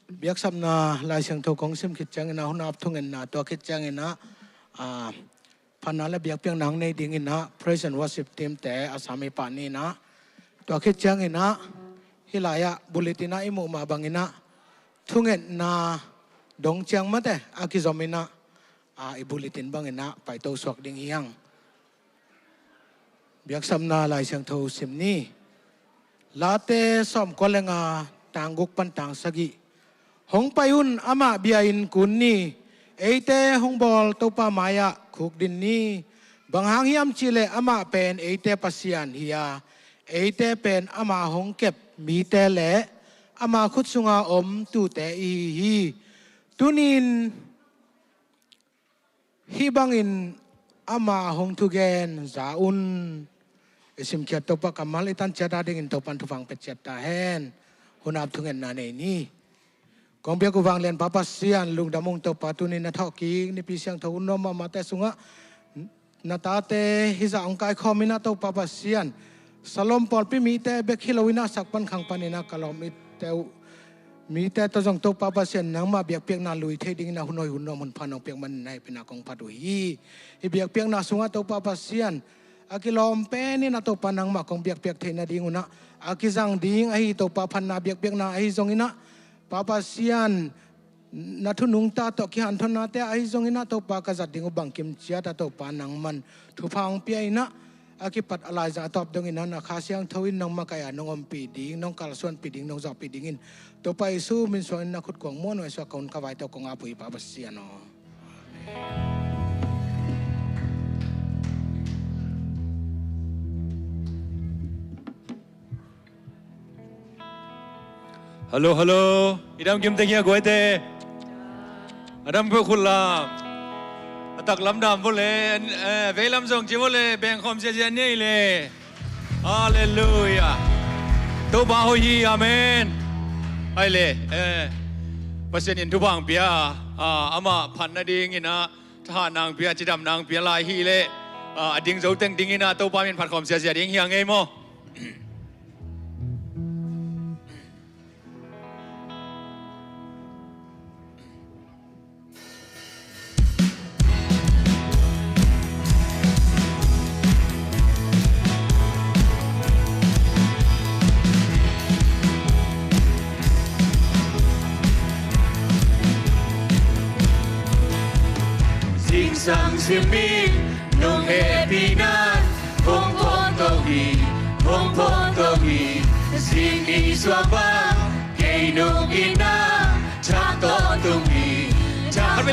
biak sam na lai sang tho kong sim khit chang na hun ap thung en na to khit chang en na phanala biak piang nang nei ding in na praise and worship team te asami pa ni na to khit chang en na hilaya bulletin na imu ma bangina thung en na dong chang ma te akizomina i bulletin bangin na pai to sok ding hiang biak sam na lai sang tho sim ni late som ko lenga tangguk pan tang sagi hong payun ama biain kun ni eite hong bol to pa maya khuk din ni banghang hiam chile ama pen eite pasian hiya eite pen ama hong kep mi te le ama khut sunga om tu te hi tunin hi bangin ama hong tu gen zaun isim kiat to pa kamal itan chada ding in to pan tu fang pet chata hen hunap thungen na nei ni kong bia ku wang len papa sian lung damung to patunin na thoki ni pi siang thun no ma te sunga na ta te hiza angkai khomina to papa sian salom pol pi mi te be khilowina sakpan khang panina kalom it te mi te to jong to papa sian nang ma biak piak na lui the ding na hunoi hun no mun phanong piak man nai pina kong patu hi biak piak na sunga to papa sian akilom pe ni na to panang ma kong biak piak the na ding una akizang ding ai to pa phan na biak piak na ai jong ina papa sian na thu nung ta to ki han thon na te ai jong ina to pa ka zat ding bang kim chia ta to pa nang man thu phang pi ina akipat alai za top dong ina na kha siang thoin nong ma kaya nong om pi ding nong kal suan pi ding nong za pi ding in to pa isu min so na khut kong mon wai so kaun ka vai to kong a pui papa sian no Hello, hello. Idam kim tengia goy te. Adam ko khula. Atak lam dam vole, ve lam zong chi vole, beng khom se se nei le. Hallelujah. To ba ho yi, amen. Ai le, pasen in tu bang pia, ama phan na ding ina, tha nang pia chidam nang pia lai hi le. Ading zo teng ding ina to ba min phat khom se se ding hiang ei mo. Sang simin nung happy na hong pon to hi sing ni swaba kay nung ina chak to tung hi chak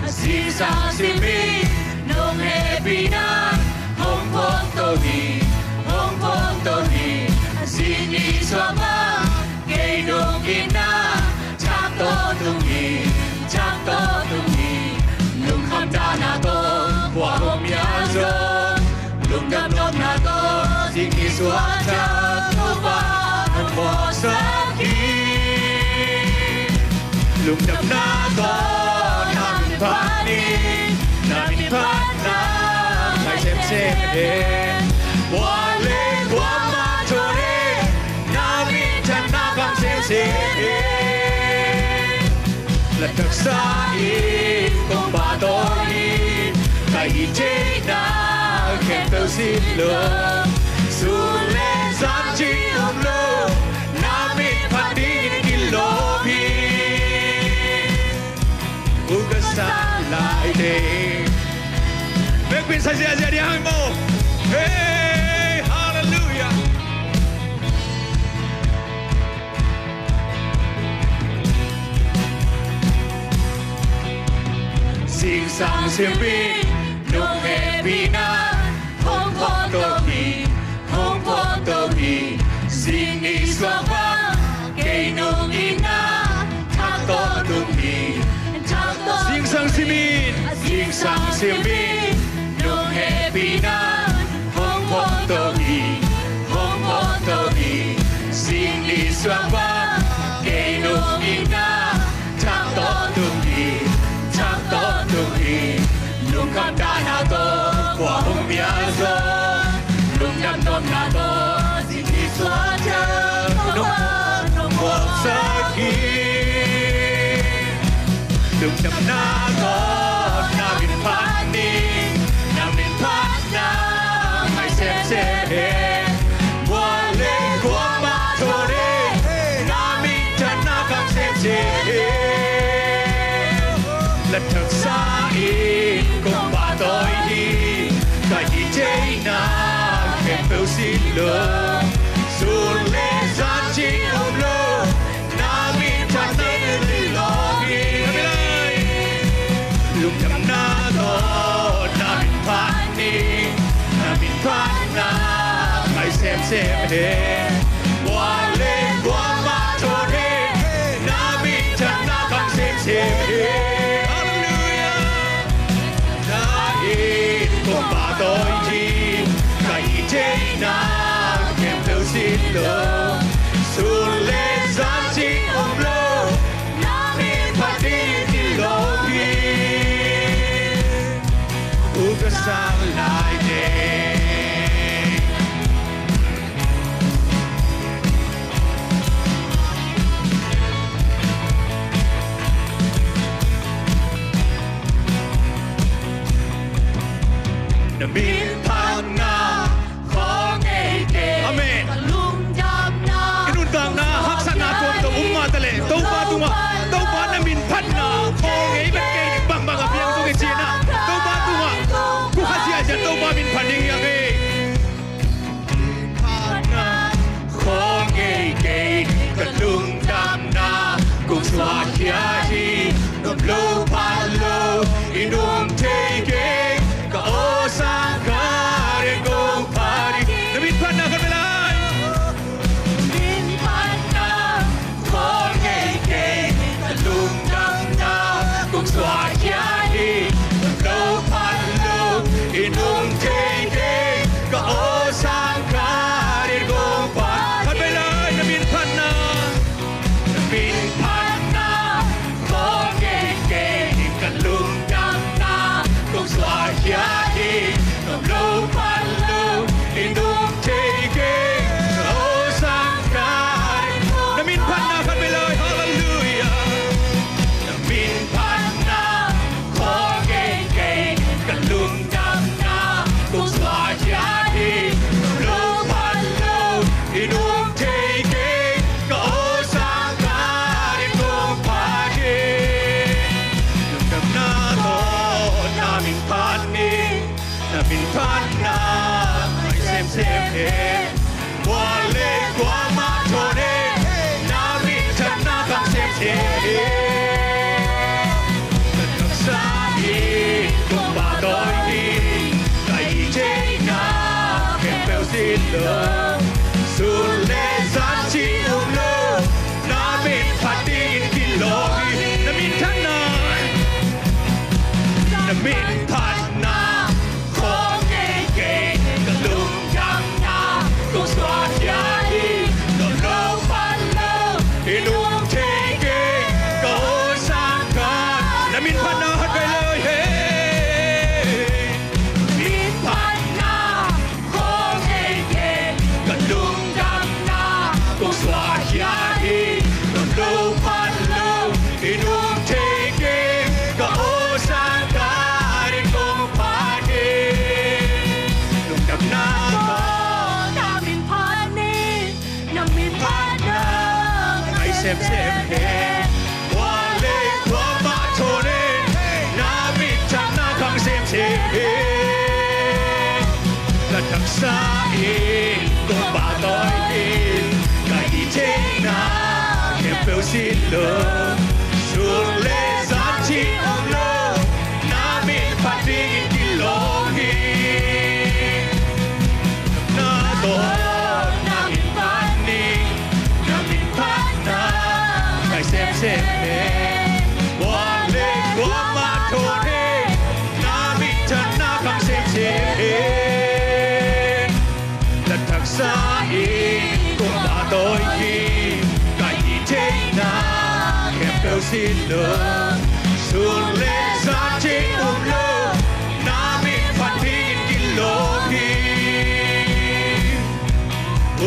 sing sang simin nung happy na hong pon to hi sing ni swaba kay nung ina chak to tung hi chak to tung hi lung kham da na to qua hôm ya zo lung đam nom na to sing ni swa cha to ba hong bo sa ki lung đam na to nam pa ni pa na mai xem de qua le qua ma cho de na mi chan na bang se là thật xa in công bà tôi tại chế na khen tao xin lừa dù lên giáp chi hôm lô na mi phát đi đi lô pi uga sa lại đây mấy quyển sai gì đi hàng mô hey hallelujah sing sang sim bi nung happy na hong pon to hi sing ni swaba kay nung ina thak to tung hi sing sang sim bi nung happy na hong pon to hi sing ni swaba kay nung ina thak to tung hi lung kham da na to qua hôm ya zo lung đam nom na to xin đi xóa cha nong cuộc sa khi đừng nằm na có na bin phát đi na bin phát na hãy xem hết qua lên qua ba thôi đi na bin chân na không xem lần thật xa đi cùng bà tôi đi tại vì thế nào kèm theo xin lỗi dù lẽ ra chỉ ôm lỡ na bin chân na đi lo đi lúc nằm na đó na bin phát đi na bin phát na hãy xem hết qua lên qua ba thôi đi na bin chân na không xem hết cùng bà tôi đi ngày thế nào kèm theo xin lỗi dù lẽ ra chỉ ôm lỡ na bin phát đi đi lối đi uga sang lại đây na bin phát na khó nghe kể amen lung jam na inun tang na hak sa na tuam to umma tale to pa na min phát na khó nghe bat kay ni bang bang apiang tu ke china to pa tunga ku khasia ja to pa min phát ding ya ke phát na khó nghe kể ka lung jam na cùng xóa kia hi đom lâu pa lâu inum te ke ka o sang ka re go party na min phát na kan belai bin phát na khó nghe kể ka lung jam na cùng xóa kia hi đom lâu pa lâu inum te ke ka o sang ka re go party kan belai na min phát na khó nghe kể ka lung jam na cùng xóa kia hi đom lâu pa lâu inum te ke ka o sang ka na min phát na kan belai hallelujah na min phát na khó nghe kể ka lung jam na cùng xóa kia hi đom lâu pa lâu inum te ke ka o sang ka re go party đừng na đó na min phát đi na min phát na hãy xem hết qua lên qua má thôi đi na min chân na không xem hết lần thật xa đi cùng bà tôi đi tại thế nào kèm theo xin lỗi dù lẽ ra chỉ ôm lỡ na min phát đi khi lỗi na min chân na min phát na khó nghe kể ka lung jam na cùng xóa kia đi đom lâu pa lâu inum te ke ka o sang ka na min phát na hát về lời hey min phát na khó nghe kể ka lung jam na cùng xóa kia đi đom lâu pa lâu inum te ke ka o sang ka re go party đừng đập na có na bin phát ni na bin phát na hãy xem hết qua lên qua má thôi đi na bin chân na không xem hết là thật xa đi cùng bà tôi đi ngày thế nào kèm theo xin lỗi dù lẽ ra chỉ ôm lỡ na bin phát đi đi lo đi na đó na bin phát đi na bin phát na hãy xem hết qua lên qua má thôi đi na bin chân na không xem hết lần thật xa đi cùng bà tôi đi ngày thế nào kèm theo xin lỗi dù lẽ ra chỉ ôm lỡ na bin phát đi đi lo đi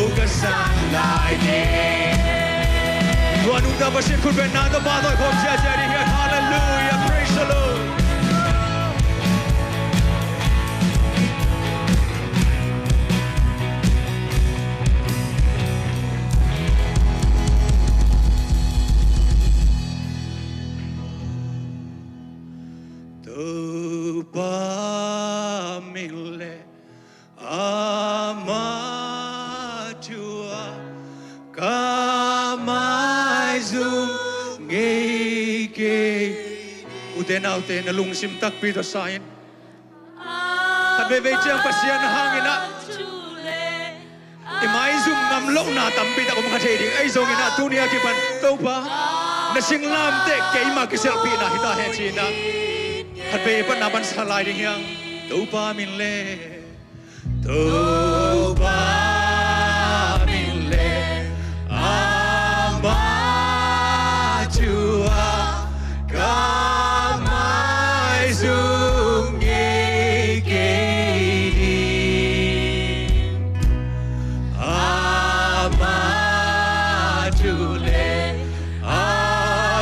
uga sang lại đây Tuhan ungkap pasien kun benar tu patut kau jadi hallelujah praise the Lord. Tu pamile amatua kamai zum ngeke uten lung sim tak pi to sain ta be chang pasian hangina imai zum ngam lo na tampi ta ko ma the ding ai zong ina tunia ki pan to pa na sing lam te ke ma ki sel pi na hita he chi na hat be pan na ban salai ding yang to pa min le to pa min le amatua kamai zum ngeke amatule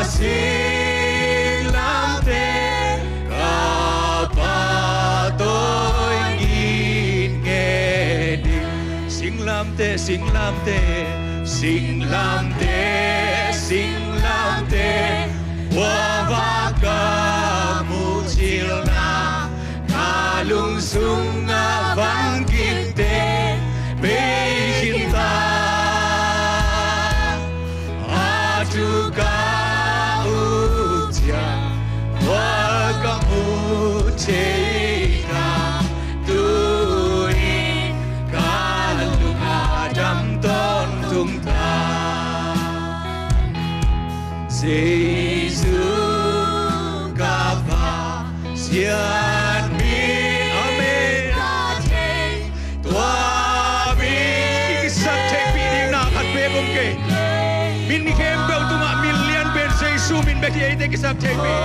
asing lam te kapatoy ngin ngedi sing lam te sing lam te sing lam te sing lam te wabaka mucilna kalung sunga bangkite bekinta ajuka utia waka mucilna tuin kalung adam ton tungta Giêsu kapa sian mi amen tua mi kisah cek piring nak hat begum ke min mi kem bel tu mak million ben Giêsu min beki ite kisah cek pi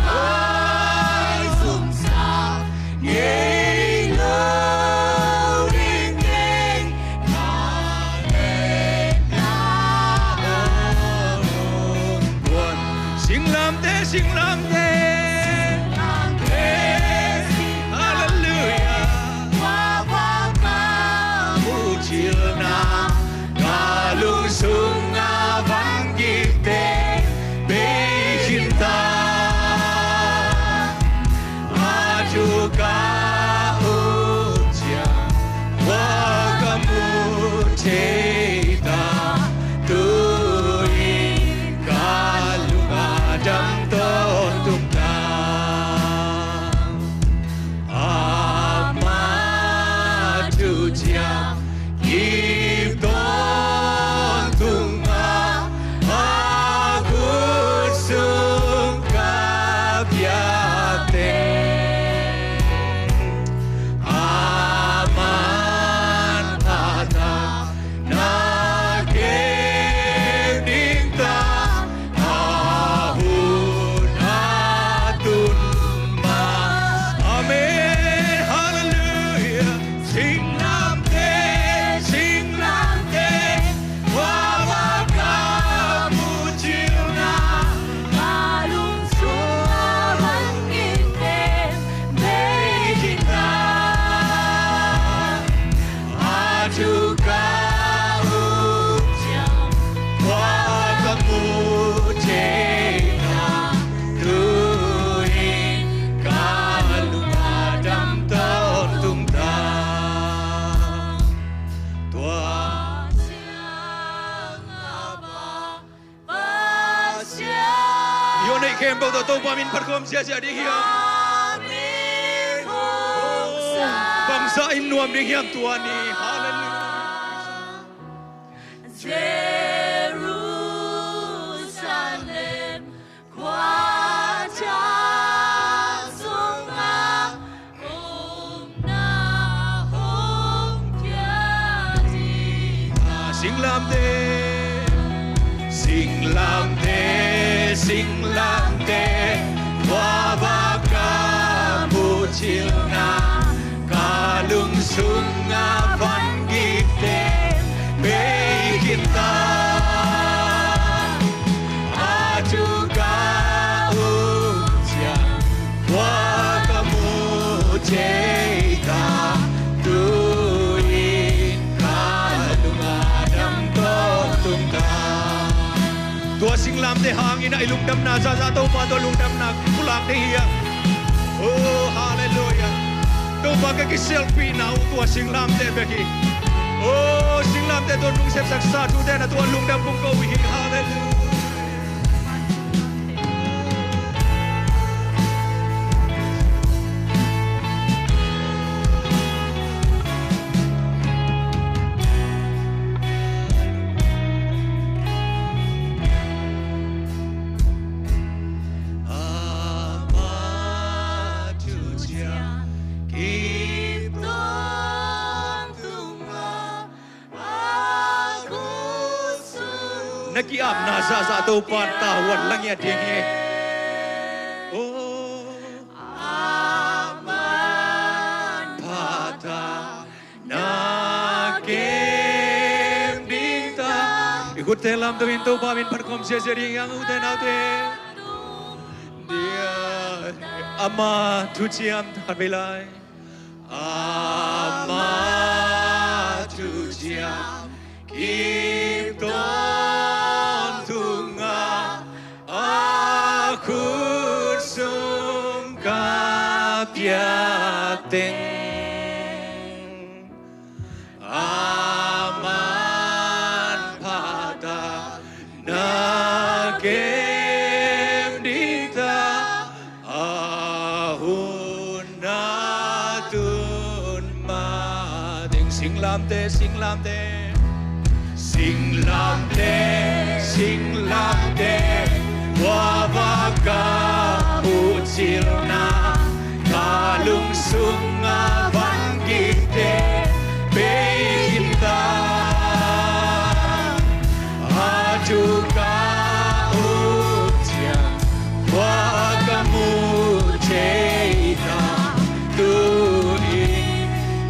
ai sumsa ngei lo ring ngei sing lam te hallelujah wabaka mucilna kalung sunga bangkite bekinta ajuka ucia waka mucita tuin kalung adam ton tungta amatu chia kim ton tunga aku sungka biate aman ada na kedingta kem bau to pa min perkom sia sia ding hiam bangsa in nuam ding hiam tuani hallelujah Jerusalem kuaca sunga na hong tiadi sing lam te sing lam te sing lam te wabaka mucilna kalung sunga bangkite bekinta tua sing lam te hangin na ilung dam na za to pa to lung dam na kulak te hiya oh hallelujah to pa ka ki selfie na tua sing lam te beki oh sing lam te to nung sep sak sa tu te na tua lung dam pung ko hi hallelujah Naki am na za to pan ta wan lang ya ding he oh aman pata na kem ding ta ikut telam to in to pa min par kom se ring yang u te na te dia ama tu chiam ta belai ama tu chiam keep ting aman pada nagem dita ahun natun mading sing lam te sing lam te sing lam te sing lam te wabaka pucilna kalung sunga bangkite beita ajuka ujian wakamu ceita tuin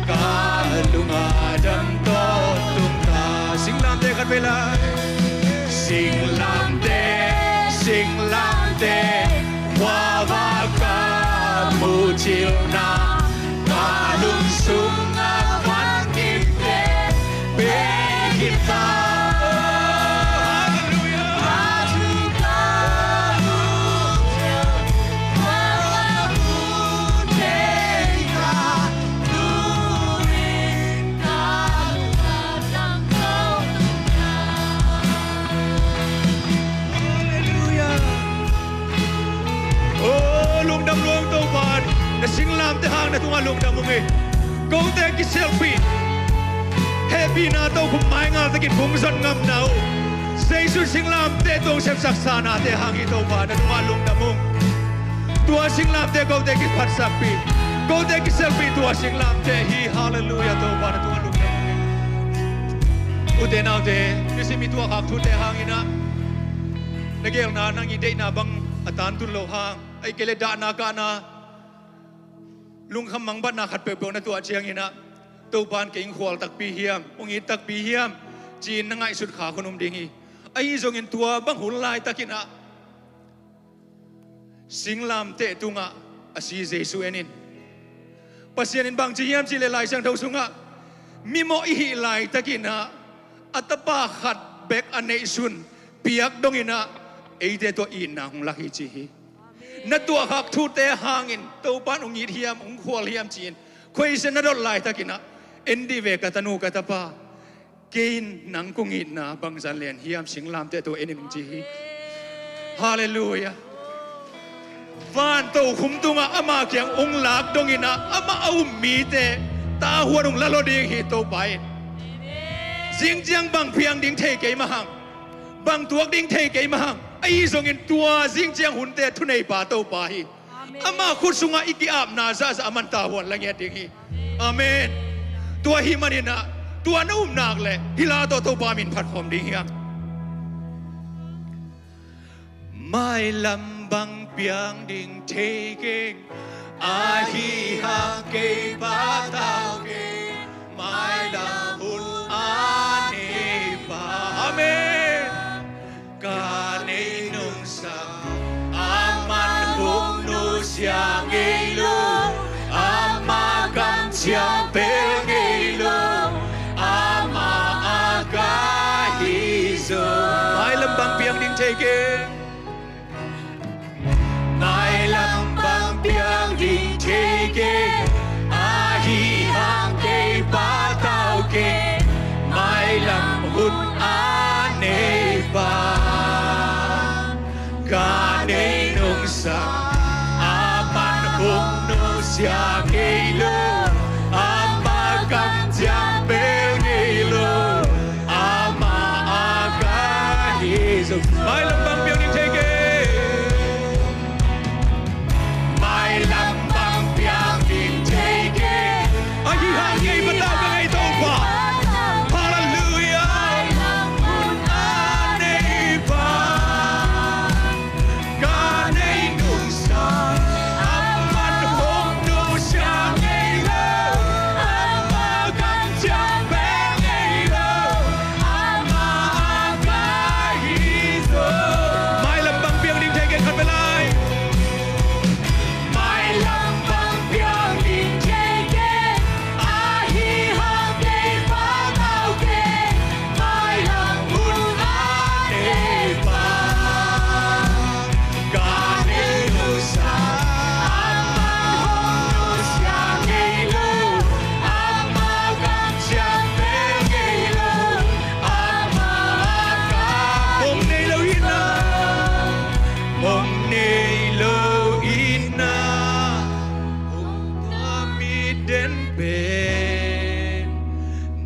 kalung adam totungta sing lam te kan bela sing lam te wabaka chiều na kalung sunga wan kite be kita hallelujah ajuka walaku deita turin kalung adam totungna hallelujah oh lung dam luang to ban na sing lam te hang na tunga lung damung e go te ki selfie happy na to kum mai nga te ki bung zon ngam nau sei su sing lam te tong sep sak sa na te hang i to ba na tunga lung damung tua sing lam te go te ki phat sak pi go te ki selfie tua sing lam te hi hallelujah to ba na tunga lung damung u te nau te ni si mi tua khak thu te hang ina na gel na nang i de na bang atan tun lo hang ai kele da na ka na lung kham mang bat na khat pe pe na tua chiang ina to ban ke ing khwal tak pi hiam ong i tak pi hiam chin na ngai sut kha khunum ding hi ai zong in tua bang hul lai takina singlam te tunga asi jesu enin pasien in bang chi hiam chi le lai sang thau sunga mimo i hi lai takina atapa khat bek anei sun piak dongina eite to in na hung lakhi chi hi na tua hak thu te hangin to pan ong yit hiam ong khwal hiam chin khoi se na dot lai takina endi ve katanu katapa kein nang kungit na bang san len hiam singlam te to enim chi hi hallelujah van to khum tunga ama kyang ong lak dongina ama au mi te ta huanung lalo ding hi to pai jing jiang bang phiang ding thei ke ma hang bang tuak ding thei ke ma hang ai zong in tua jing jiang hun te thu nei pa to pa hi ama khut sunga iki ap na za za aman ta huan lang ya ding hi amen tua hi manina tua na nak le hila to pa min phat khom ding hiang mai lam bang piang ding thei keng a hi ha ke ba tao ke mai la hun a ne pa amen ka ne nung sa aman hung nu siang e lu ama kam chiang pe e lu ama aga hi zo mai la lambang piang ding teke mai lam bang piang ding teke ahi hang ke pa tao ke mai lam hun ane pa ka nei nong sa aman hung no sia ke lo ama kam jam pe ke lo ama aga Jesus mai lambang piang ding teke mai lam bang piang ding teke ahi hang ke pa tao ka ngai tau pa hallelujah anei pa ka nei nung sa aman hong no sia ngei lo ama kam jam pe ngei lo ama aga hizo mai lambang piang ding teke khat pe lai mai lam bang piang ding teke ahi hang ke pa tao ke mai lam hun anei pa ka nei nung sa aman hong no sia ngei lo ama kam jam pe ngei lo ama aga Mong nei lo ina Mong nei lo ina Hong tua mi den ben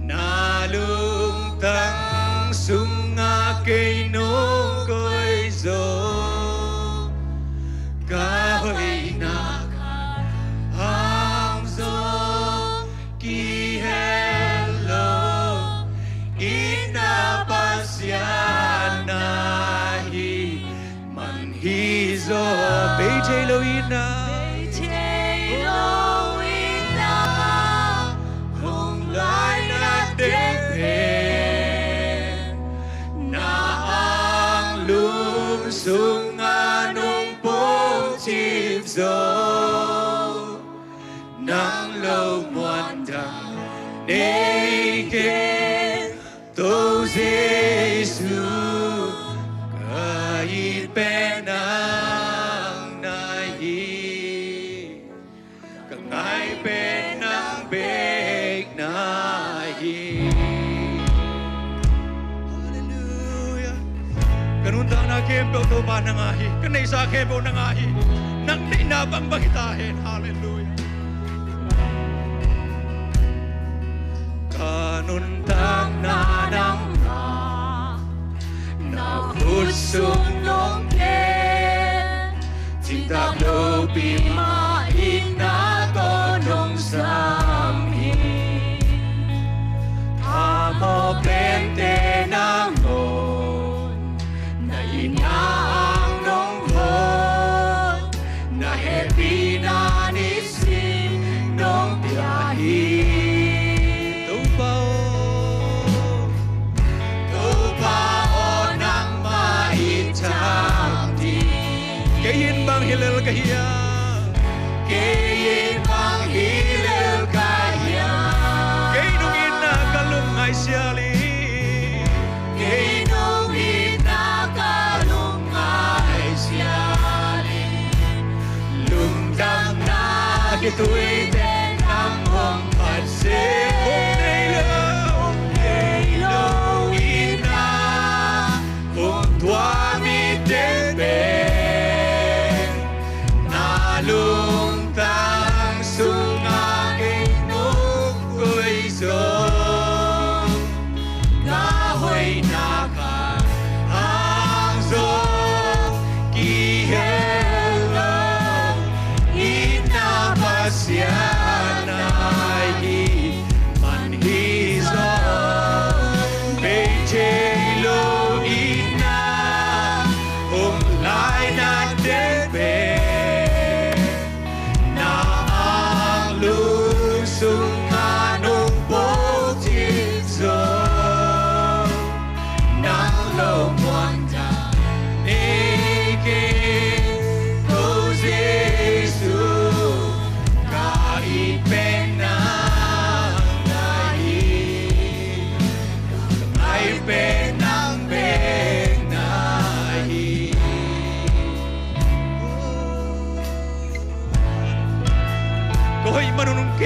Na lung tang sunga cây nung coi zo Ca hơi na hang zo Ki hello Ina pasiana hi Man hi zo Bê chê lo ina Hong lai na den ben Na ang lum sunga nung pong chip zo Nang lo muan dang Nei ke Tô Giêsu Kahit penang nahi Kangay penang beg nahi Hallelujah Ganun daw na kempo to ba nangahi Kanay sa kempo nangahi Nang ninabang bagitahin Hallelujah Ganun tang nanang Na husong nong ke Ting tap lo pi ma in na to nong sam hi Amo pente nang ngon Na inaang nong hon Na happy na ni sin nong biyahi Kayin bang hilal kahiya Kayin bang hilal kaya Kainungin na kalungay siyali Kainungin na kalungay siyali Lungdang na kituwi den ang hong patse Hong Nilo ina Hong tuami den ben Lung tang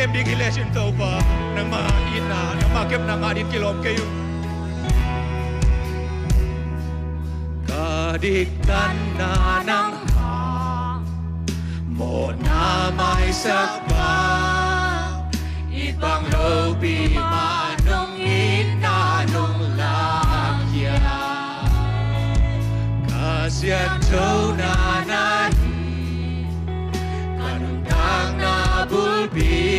kem đi cái lệ xin tàu pa nang ma ina nang ma kem nang adin kilom kayu kadikan na nang một na mai sắc ba ibang lobi manong inanong lakya kasian trâu na nani kanung tang na bulbi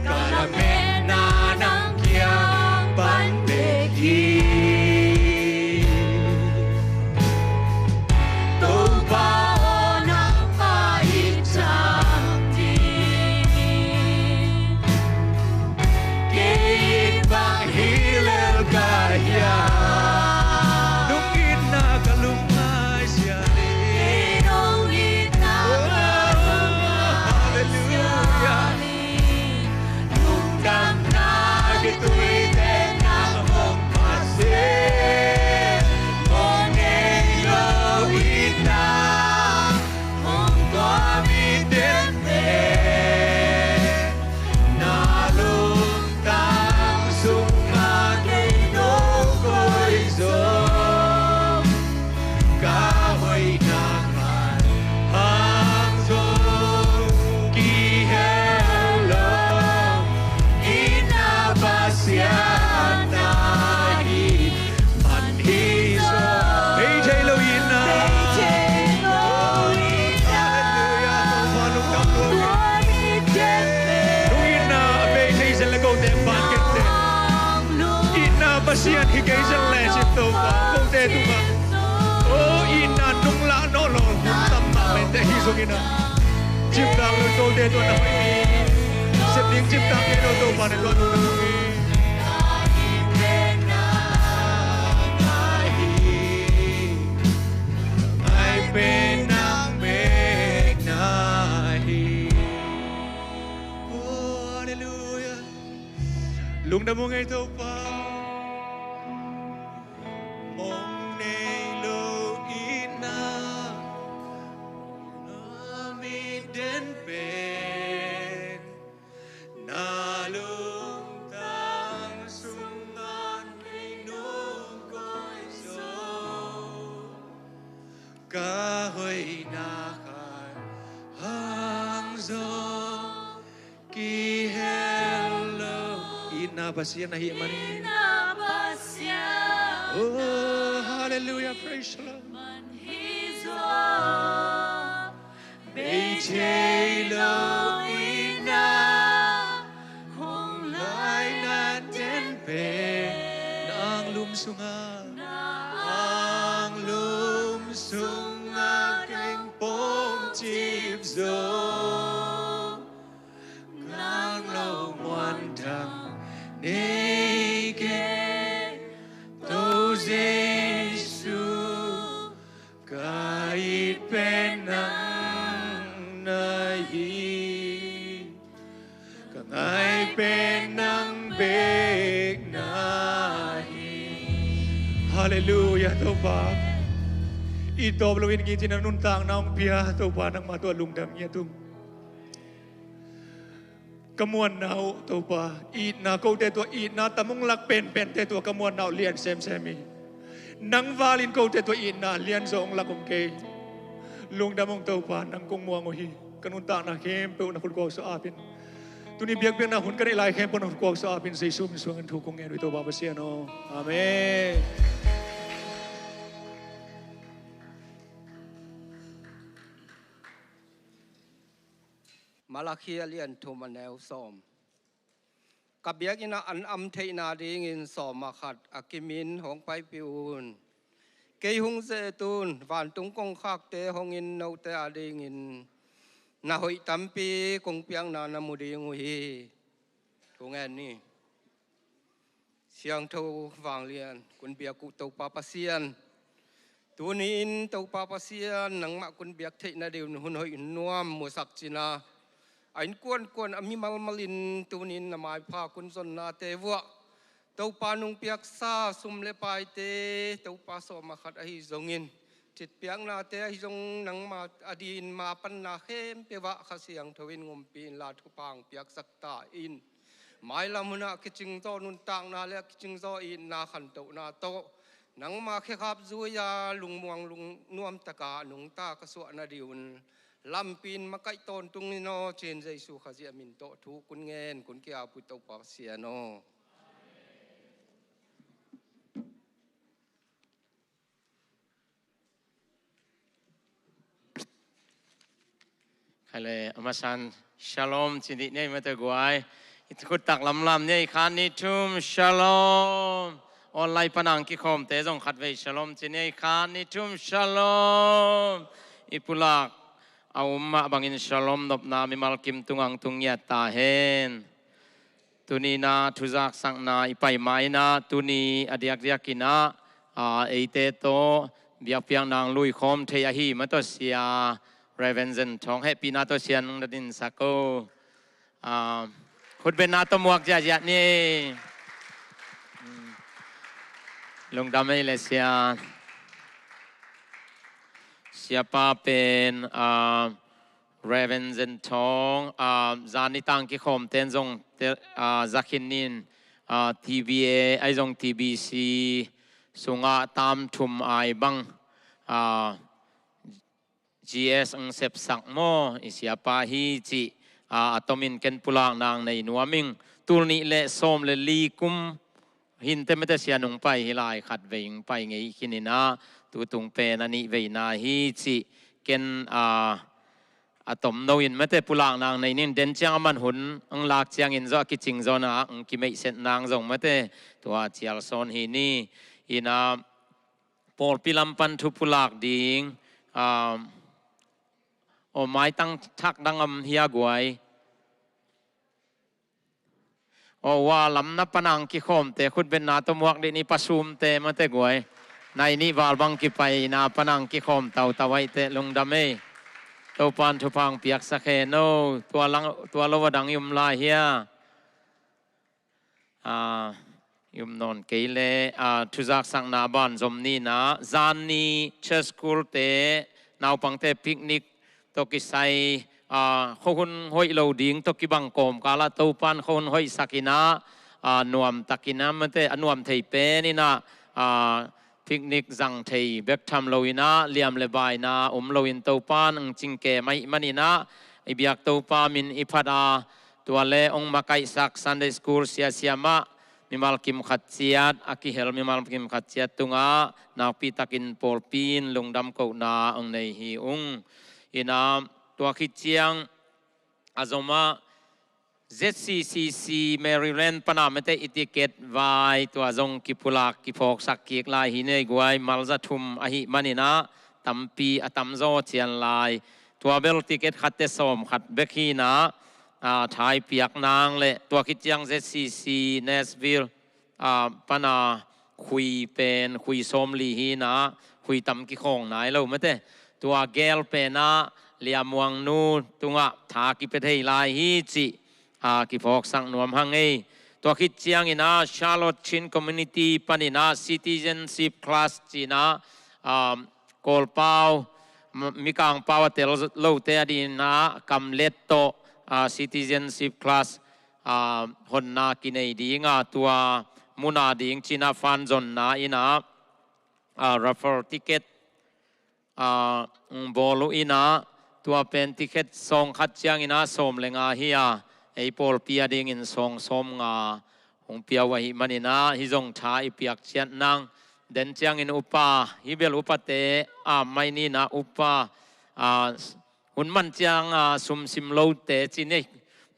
kalamen na nang kiang pandegi Pasian higay sa lesit to pa kung teto ba o ina nung la no lo tam ma mente hisong ina chip dang lo to teto na mai septing chip dang ino to pa na to nung ay penang meg nahi oh hallelujah lung na mo ngay to pa kahoy nakar hangzo ki hello ina basya nahi mani oh hallelujah praise the Lord man hizo beijelo ina hong lai na den pe nang lumsunga sung aking pong chip zo ngang lâu ngoan thằng naked to Giêsu kahit penang nahi kangay penang beg nahi hallelujah to ba ito blowin ngiti ng nuntang naong piya to pa ng matualung dam niya tum kamuan nao to pa it na ko te to it na tamong lak pen te to kamuan nao lian sem semi nang valin ko te to it na lian zong lakum ke lung damong to pa nang kung muang ohi kanuntang na kem pe na kulko sa apin tuni biag biag na hun kan ilay kem po na kulko sa apin sa isum suangan tukong ngeno ito babasiano amen. Malachi alian thumaneu som kabiak ina an am theina ding in som akhat akimin hong pai piun ke hung se tun van tung kong khak te hong in no te ading in na hoi tampi kong piang na namudi ngui kong en ni siang tho wang lian kun biak ku to pa pasian tunin to pa pasian nang ma kun biak theina deun hun hoi nuam musak china anh quân ami malmalin tunin na mai pha kun son na te wa tau pa nung piak sa sum le pai te tau pa so ma khat ai zongin จิตเปียงนาเตะจงนังมาอดีนมาปันนาเข้มเปวะขเสียงทวินงมปีนลาทุปังเปียกสักตาอินหมายลำมุนาคิจิงโตนุนตังนาเล็กคิจิงโตอินนาขันโตนาโตนังมาแค่ขับจุยาลุงมวงลุงนวมตะกาหนุงตากระสวนาดิวนลำปีนมาไกตนตุงนิโนเจนใจสุขเสียมินโตทุกุนเงินกุนเกียปุตโตปากเสียโนใครเลยอามาสันชาลอมจินดิเนี่ยมาเตกวยอิทคุตักลำเนี่ยขันนิทุมชาลอมออนไลน์ปนังกิคอมเตจงขัดเวชาลอมจินเนี่ยขันนิทุมชาลอมอิปุลักเอามาบังอินชาลอมนบนามิมัลกิมตุงังตุงยะตาเฮนตุนีนาทุจักสังนาอิไปไม้นาตุนีอดียกเดียกินาเอเตโตเบียกเปียงนางลุยคอมเทียฮีมาตัวเสียเรเวนเซนท้องให้ปีนาตัวเสียนดินสักโกคุณเป็นนาตัวมวกจะนี่ลงดำให้เลยเสียป้าเป็นเรเวนเซนท้องจานิตังกิคอมเต้นจงจักรินนินTVA ไอจง TBC สุงาตามทุมไอบังGS อังเสพสักโมอิสยาปาฮีจิอัตมินเกนปุลางนางในนัวมิงตูนี้เละส้มเละลีกุมหินเตมเตเสียนุงไปฮิลายขัดเวงไปไงคินินาตูตุงเปนันนิเวนาฮีจิเกนอัตมโนอินเมเตปุลางนางในนินเดนเจียงมันหุนอังลากเจียงอินซอกิจิงซอนาอังกิเมเซนนางซงเมเตตัวเจียลซอนฮีนี่อินาปอลปิลัมปันทุปุลากดิงโอ้ไม้ตั้งทักดังอำเฮียกวยโอ้ว่าลำนับปนังกิคอมเตคุณเป็นนาตมวกดินี่ประชุมเตมาเตกวยในนี้วาลบังกิไปนาปนังกิคอมเต่าตะไวเตลงดำเมตัวปานทุพังเปียกสักเฮโนตัวลวดังยุมลาเฮียยุมนอนเกเลทุจักสังนาบานจมนีนะจานนี้เชสคูลเตนาวปังเตปิกนิกตกิไซคนห้อยเหลาดิ่งตกิบังกอมกาลาตูปันคนห้อยสักินะนวมตักินะมันเตนวมไทยเปนี่นะพิกนิกจังไทยเบกทำโลวินะเลียมเลบายนะโลวินตูปันจิงเกไม่มันนี่นะอิบยักตูปามินอิพัดตัวเล่องมาไกสักซันเดย์สคูลเสียมะมิมัลกิมขัดเสียดอากิเฮลมิมัลกิมขัดเสียดตุงนาปีตักินปอลปีนลงดำกูนาองในฮีอินาตัวคิดเชียงอาจมา ZCCC Maryland ปนามเตอิติเกตไว้ตัวจงกิปุลักกิพอกสักกิกลายหินเอกไว้มัลจัทุมอหิมันินะตัมปีตัมโซเชียนลายตัวเบลติเกตขัดเตสมขัดเบคีนะทายเปียกนางเละตัวคิดเชียง ZCC Nashville ปนาคุยเป็นคุยสมลีหินะคุยตัมกิคงไหนเราไม่เตตัวเกลเป็นนะเลียมวงนูตุงะทากิเปเทลายฮีจิกิพอกสังนวมหังเอตัวคิดเชียงอินะชาร์ลอตชินคอมมูนิตี้ปนินะซิติเซนชิพคลาสจีนะกอลปาวมีการปาวเตลโลเตอดีนะกัมเลตโตซิติเซนชิพคลาสฮอนนากินเอดีงาตัวมุนาดิงชินาฟันจนนาอินะรัฟเฟอร์ติเกตบอลูอินะตัวเป็นติเกตซองขัดเชียงอินะสมเลงาเฮียไอปอลเปียดิงอินซองสมงาหงเปียวหิมันอินะฮิจงท้าอิเปียกเชียนนางเดินเชียงอินอุปาฮิเบลอุปเตไม่นี่นะอุปาหุ่นมันเชียงซุมซิมโลเตจินิ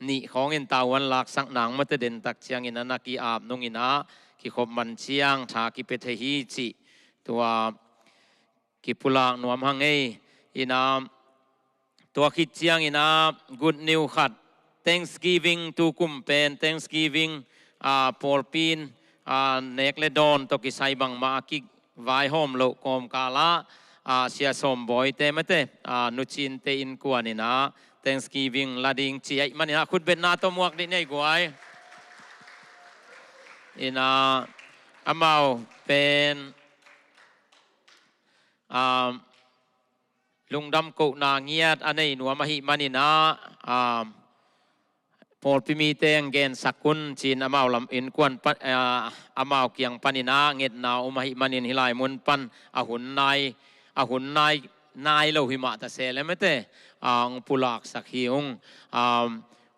นี่ของอินตาวันหลักสักนางมาเตเดินตักเชียงอินนักกีอาบนงอินะกิขบมันเชียงท้ากิเปเทฮีจิตัวกิปุลางนวมหังเออินาตัวคิดเชียงอินา good new ขัด Thanksgiving ตูกุมเป็น Thanksgiving ปอลปีนเนกเลดอนตกิไซบังมากิไวโฮมโลกอมกาลาเสียสมบอยเตมเตนุชินเตอินกวนินะ Thanksgiving ลาดิงจีไอมันนะคุณเป็นนาตัวมวกนี่ในกวยอินาอามาเป็น ลุงดำกูนาเงียดอันนี้หนัวมาหิมันนี่นะพอพิมีเตงเกนสักกุนจีนอมาลำอินกวนอมาเกียงปานินาเงดนาอุมาหิมันนินหิลายมุนปันอาหุนนายโลหิมะตะเสเลไม่เตปุลักสักหิง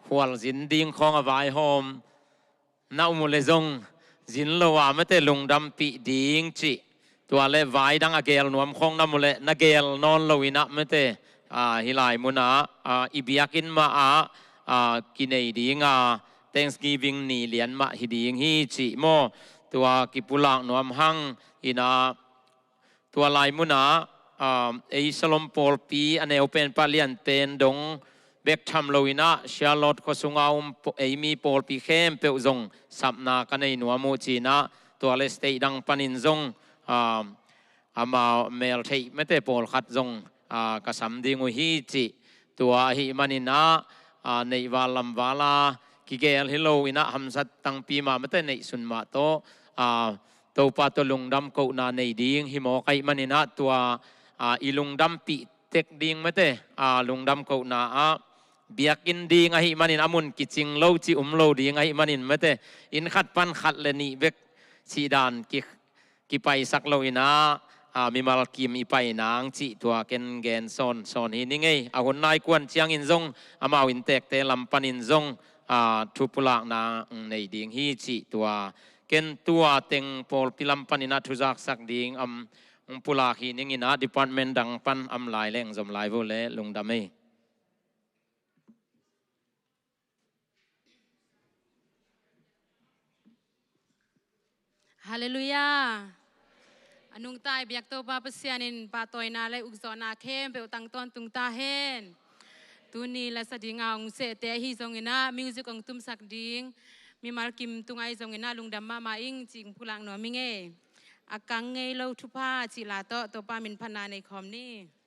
หัวจินดิงของอวายหอมนาอุมุเลจงจินโลวาไม่เตลุงดำปีดิงจีตัวเล่ไว้ดังอเกลนวมคงน้ำมุเลนักเกลนอนลวินะไม่เตฮิลายมุนาอิบิยักินมากินไอดีงThanksgiving นี่เลียนมาฮิดีงฮีจิโมตัวกิปุลังนวมหังอินาตัวลายมุนาไอสลมโพลปีอันเอเป็นปาเลียนเตนดงเบกทำลวินะชาร์ลอตก็สุงเอาไอมีโพลปีเข้มเปวจงสับนากันในนัวมูจีนะตัวเลสเตดังปนินจงอามาเมลเทไม่ได้โพลขัดจงกษัมดิงุฮีจิตัวฮิมันินะในวาลัมวาลากิเกลฮิโลวินะฮัมสัตตังปีมาไม่ได้ในสุนมาโตตัวปาตลุงดำกูนาในดิ่งฮิโมไกมันินะตัวอีลุงดำปีเต็กดิ่งไม่ได้ลุงดำกูนาเบียกินดิ่งไอฮิมันินอามุนกิจิงโลจิโลดิ่งไอฮิมันินไม่ได้อินขัดปันขัดเลนีเบกสีดานกิไปสักโลวินะมีมาลกิมอีไปนางจิตัวเกนเกนซอนฮินี่ไงคนนายกวนเชียงอินซงมาวินเตกเตลำปันอินซงทุปุลักนางในดิ่งฮีจิตัวเกนตัวเต็งโพลพิลำปันอินาทุจักสักดิ่งปุลักฮินี่ไงนะดีพาร์ตเมนต์ดังปันลายแรงจมลายโวเลลงดำเมฮาเลลูยาอนุงตายเบียกโตบาปเสียนินปาตอยนาและอุกซอนาเข้มเปวตังตอนตุงตาเฮนตุนีและสดิงเอาเสเตฮีทรงเงินะมิวสิกของตุมสักดิงมีมาร์กิมตุงไอทรงเงินะลุงดำมาอิงจิงพุลังหนอมิเงอากังเงยเราทุพาจิลาโตตัวปามินพนาในคอมนี้ เ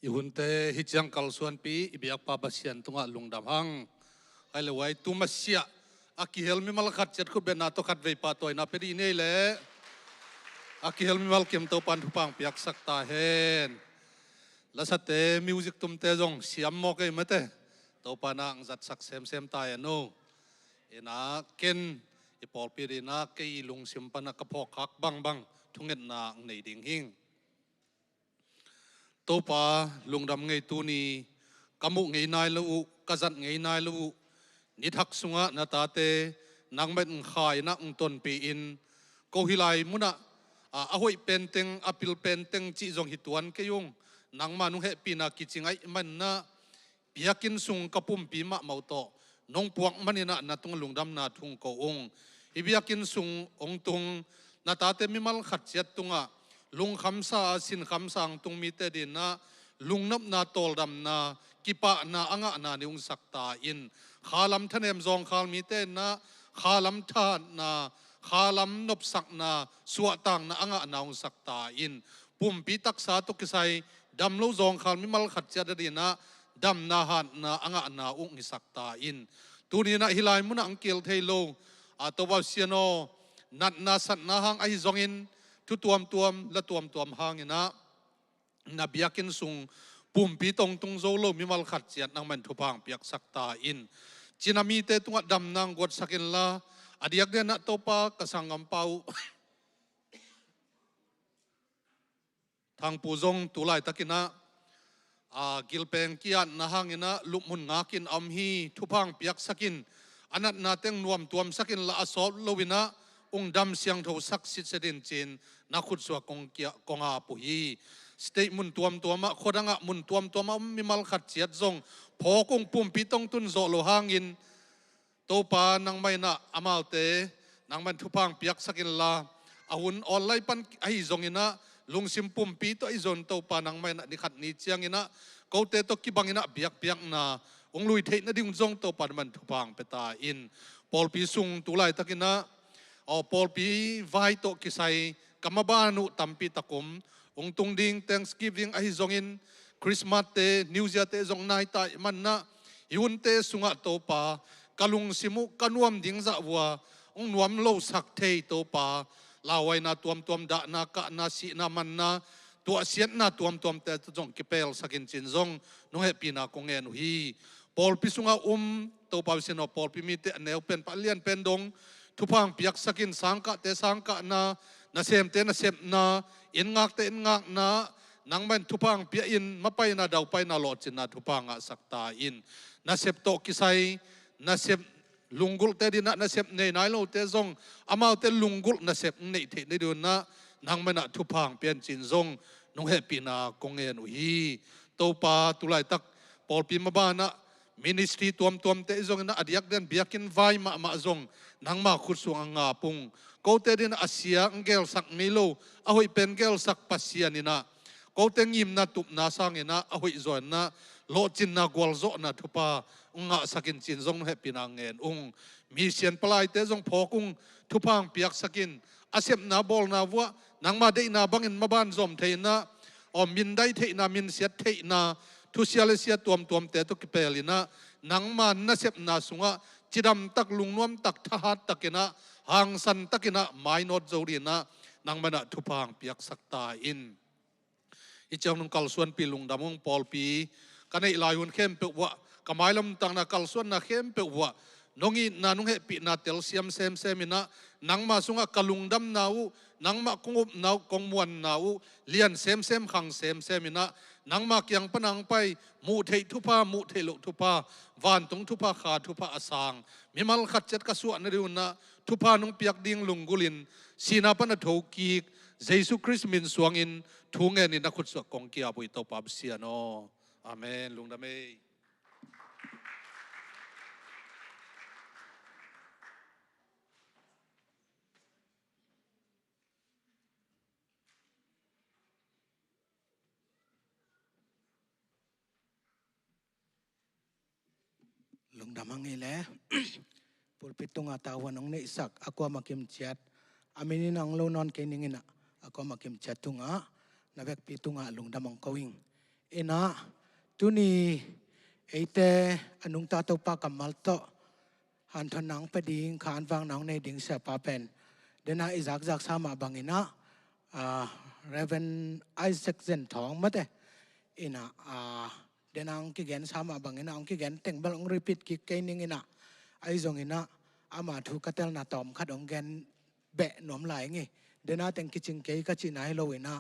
ihunte hichang kalsuan pi ibiak pa basian tunga lungdam hang ai le wai tu masia aki helmi mal khat chet khu be na to khat ve pa toy na peri nei le aki helmi mal kem to pan thupang piak sakta hen la sate music tum te jong siam mo ke mate to panang zat sak sem ta ya no ena ken ipol pi na ke lung sim pana ka phok khak bang thunget na nei ding hing to pa lungdam ngei tu ni kamu ngei nai lu kazat ngei nai lu ni thak sunga na ta te nangmet khai na ton pi in ko hilai muna a hoi penteng apil penteng chi jong hituan ke yung nang manu he pina kichingai man na piakin sung kapum pi ma mauto nong puak manina na tung lungdam na thung ko ong ibiakin sung ong tung na ta te mimal khat chet tunga lung khamsa sin khamsang tung mi te din na lungnap na tol dam na kipa na anga na niung sakta in khalam thanem zong khal mi te na khalam tha na khalam nop sak na suatang na anga naung sakta in pumpi taksa to kisai dam lo zong khal mi mal khat cha da na dam na han na anga na ung sakta in tuni na hilai mun angkel thailo atowa siano nat na sat na hang ai zong in tu tuam la tuam hang ina na biakin sung pumpi tong tung zo lo mi mal khat chiat nang man thupang piak sakta in chinami te tunga dam nang got sakin la adiak de na topa kasangam pau thang puzong tulai takina gilpeng kian na hangina lumun ngakin amhi thupang piak sakin anat na teng nuam tuam sakin la asol lowina ung dam siang tho sak sit sedin chin na khut suwa kong kia konga puhi stay mun tuam tuama khodanga mun tuam tuama mi mal khat chiat zong phokong pumpi tong tun zo lo hangin topa nang mai na amalte nang man thupang piak sakin la ahun online pan ai zongina lungsim pumpi to izon topa nang mai na ni khat ni chiang ina kote to kibangina biak na onglui thei na ding zong topa man thupang peta in polpi sung tulai takina o polpi vai to kisai kamabanu tampi takum ong tung ding Thanksgiving ai zongin Christmas te New Year te zong nai ta man na yun te sunga topa kalung simu kanuam ding za wa ong nuam lo sak thei topa lawai na tuam da na ka na si na man na tua siat na tuam te zong kipel sakin chin zong no happy na kongen hi pol pisunga topa sino pol pi mi te ne open palian pendong thupang piak sakin sangka te sangka na sem te na sem na in ngak te in ngak na nangman thupang pia in mapai na daw pai na lo chin na thupang a sakta in na sep to kisai na sep lungul te din na sep nei nai lo te zong amau te lungul na sep nei the nei do na nangman na thupang pian chin zong nong happy na kongen hi topa tulai tak pol pi mabana ministry tuam te zong na adiak den biakin vai ma zong nang ma khut suang nga pung ko te din asia ngel sak milo ahoi pen gel sak pasian ina ko te ngim na tup na sang ina ahoi zon na lo chin na gol zo na thupa nga sakin chin zong happy na ngen mission palai te zong phokung thupang piak sakin asep na bol na wa nang ma de na bangin maban zom theina o min dai theina min siat theina tu sialesia tuam te to kipelina nang man na sep na sunga chidam tak lungnom tak thahat takina hang san takina mainot zorina nang mana thupang piak sakta in ichang nung kalsuan pilung damong polpi kanai layun khem pe wa kamailam tang na kalsuan na khem pe wa nongi nanung he pi na tel siam sem semina nang ma sunga kalungdam nau nang ma kungup nau kongmuan nau lian sem khang sem semina nang ma kyang panang pai mu thei thupa mu thei lo thupa van tung thupa kha thupa asang mimal khat chet ka su an riuna thupa nung piak ding lungulin sina pana thoki jesu christ min suangin thungen ni na khut su kong kia bui to pab siano amen lungdame lung damang ile pulpitung atawan ong ne isak ako makim chat aminin ang lo non keningina ako makim chat tunga nabek pitunga lung damang kawing ina tuni eite anung ta to pa kamal to han thon nang pe ding khan wang nang nei ding se pa pen dena izak zak sama bangina Reverend Isaac Zen thong mate ina denang ki gen sama bangina ong ki gen teng bal ong repeat ki kaining ina ai zong ina ama thu katel na tom khat ong gen be nom lai ngi dena teng ki ching ke ka chi nai lo ina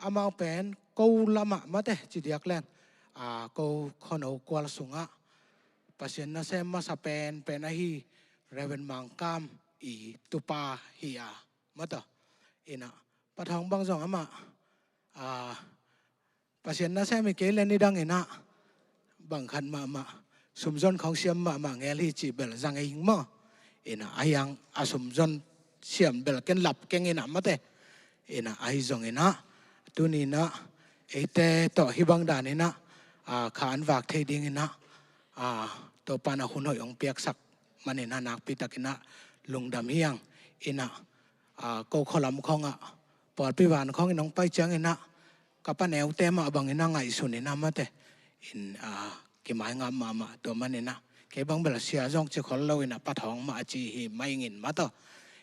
ama pen ko lama mate chi diak len ko khono kwal sunga pasien na sem ma sa pen pen a hi Reverend Mangkam I tupa hi mata ina pathong bang zong ama pasien na sem ke len ni dang ina bang khan ma sumjon khong siam ma ngel hi chi bel zang ai mo ina ayang asumjon siam bel ken lap keng ina mate ina ai zong ina tuni na ete to hi bang dan ina khan wak the ding ina to pana hun hoi ong piak sak manina nak pi takina lungdam hiang ina ko kholam khonga por pi wan khong nong pai chang ina kapan eu tema bang ina ngai sunina mate in ki mai ngam ma to manina ke bang bela sia jong che khol lo ina pathong ma chi hi mai ngin ma to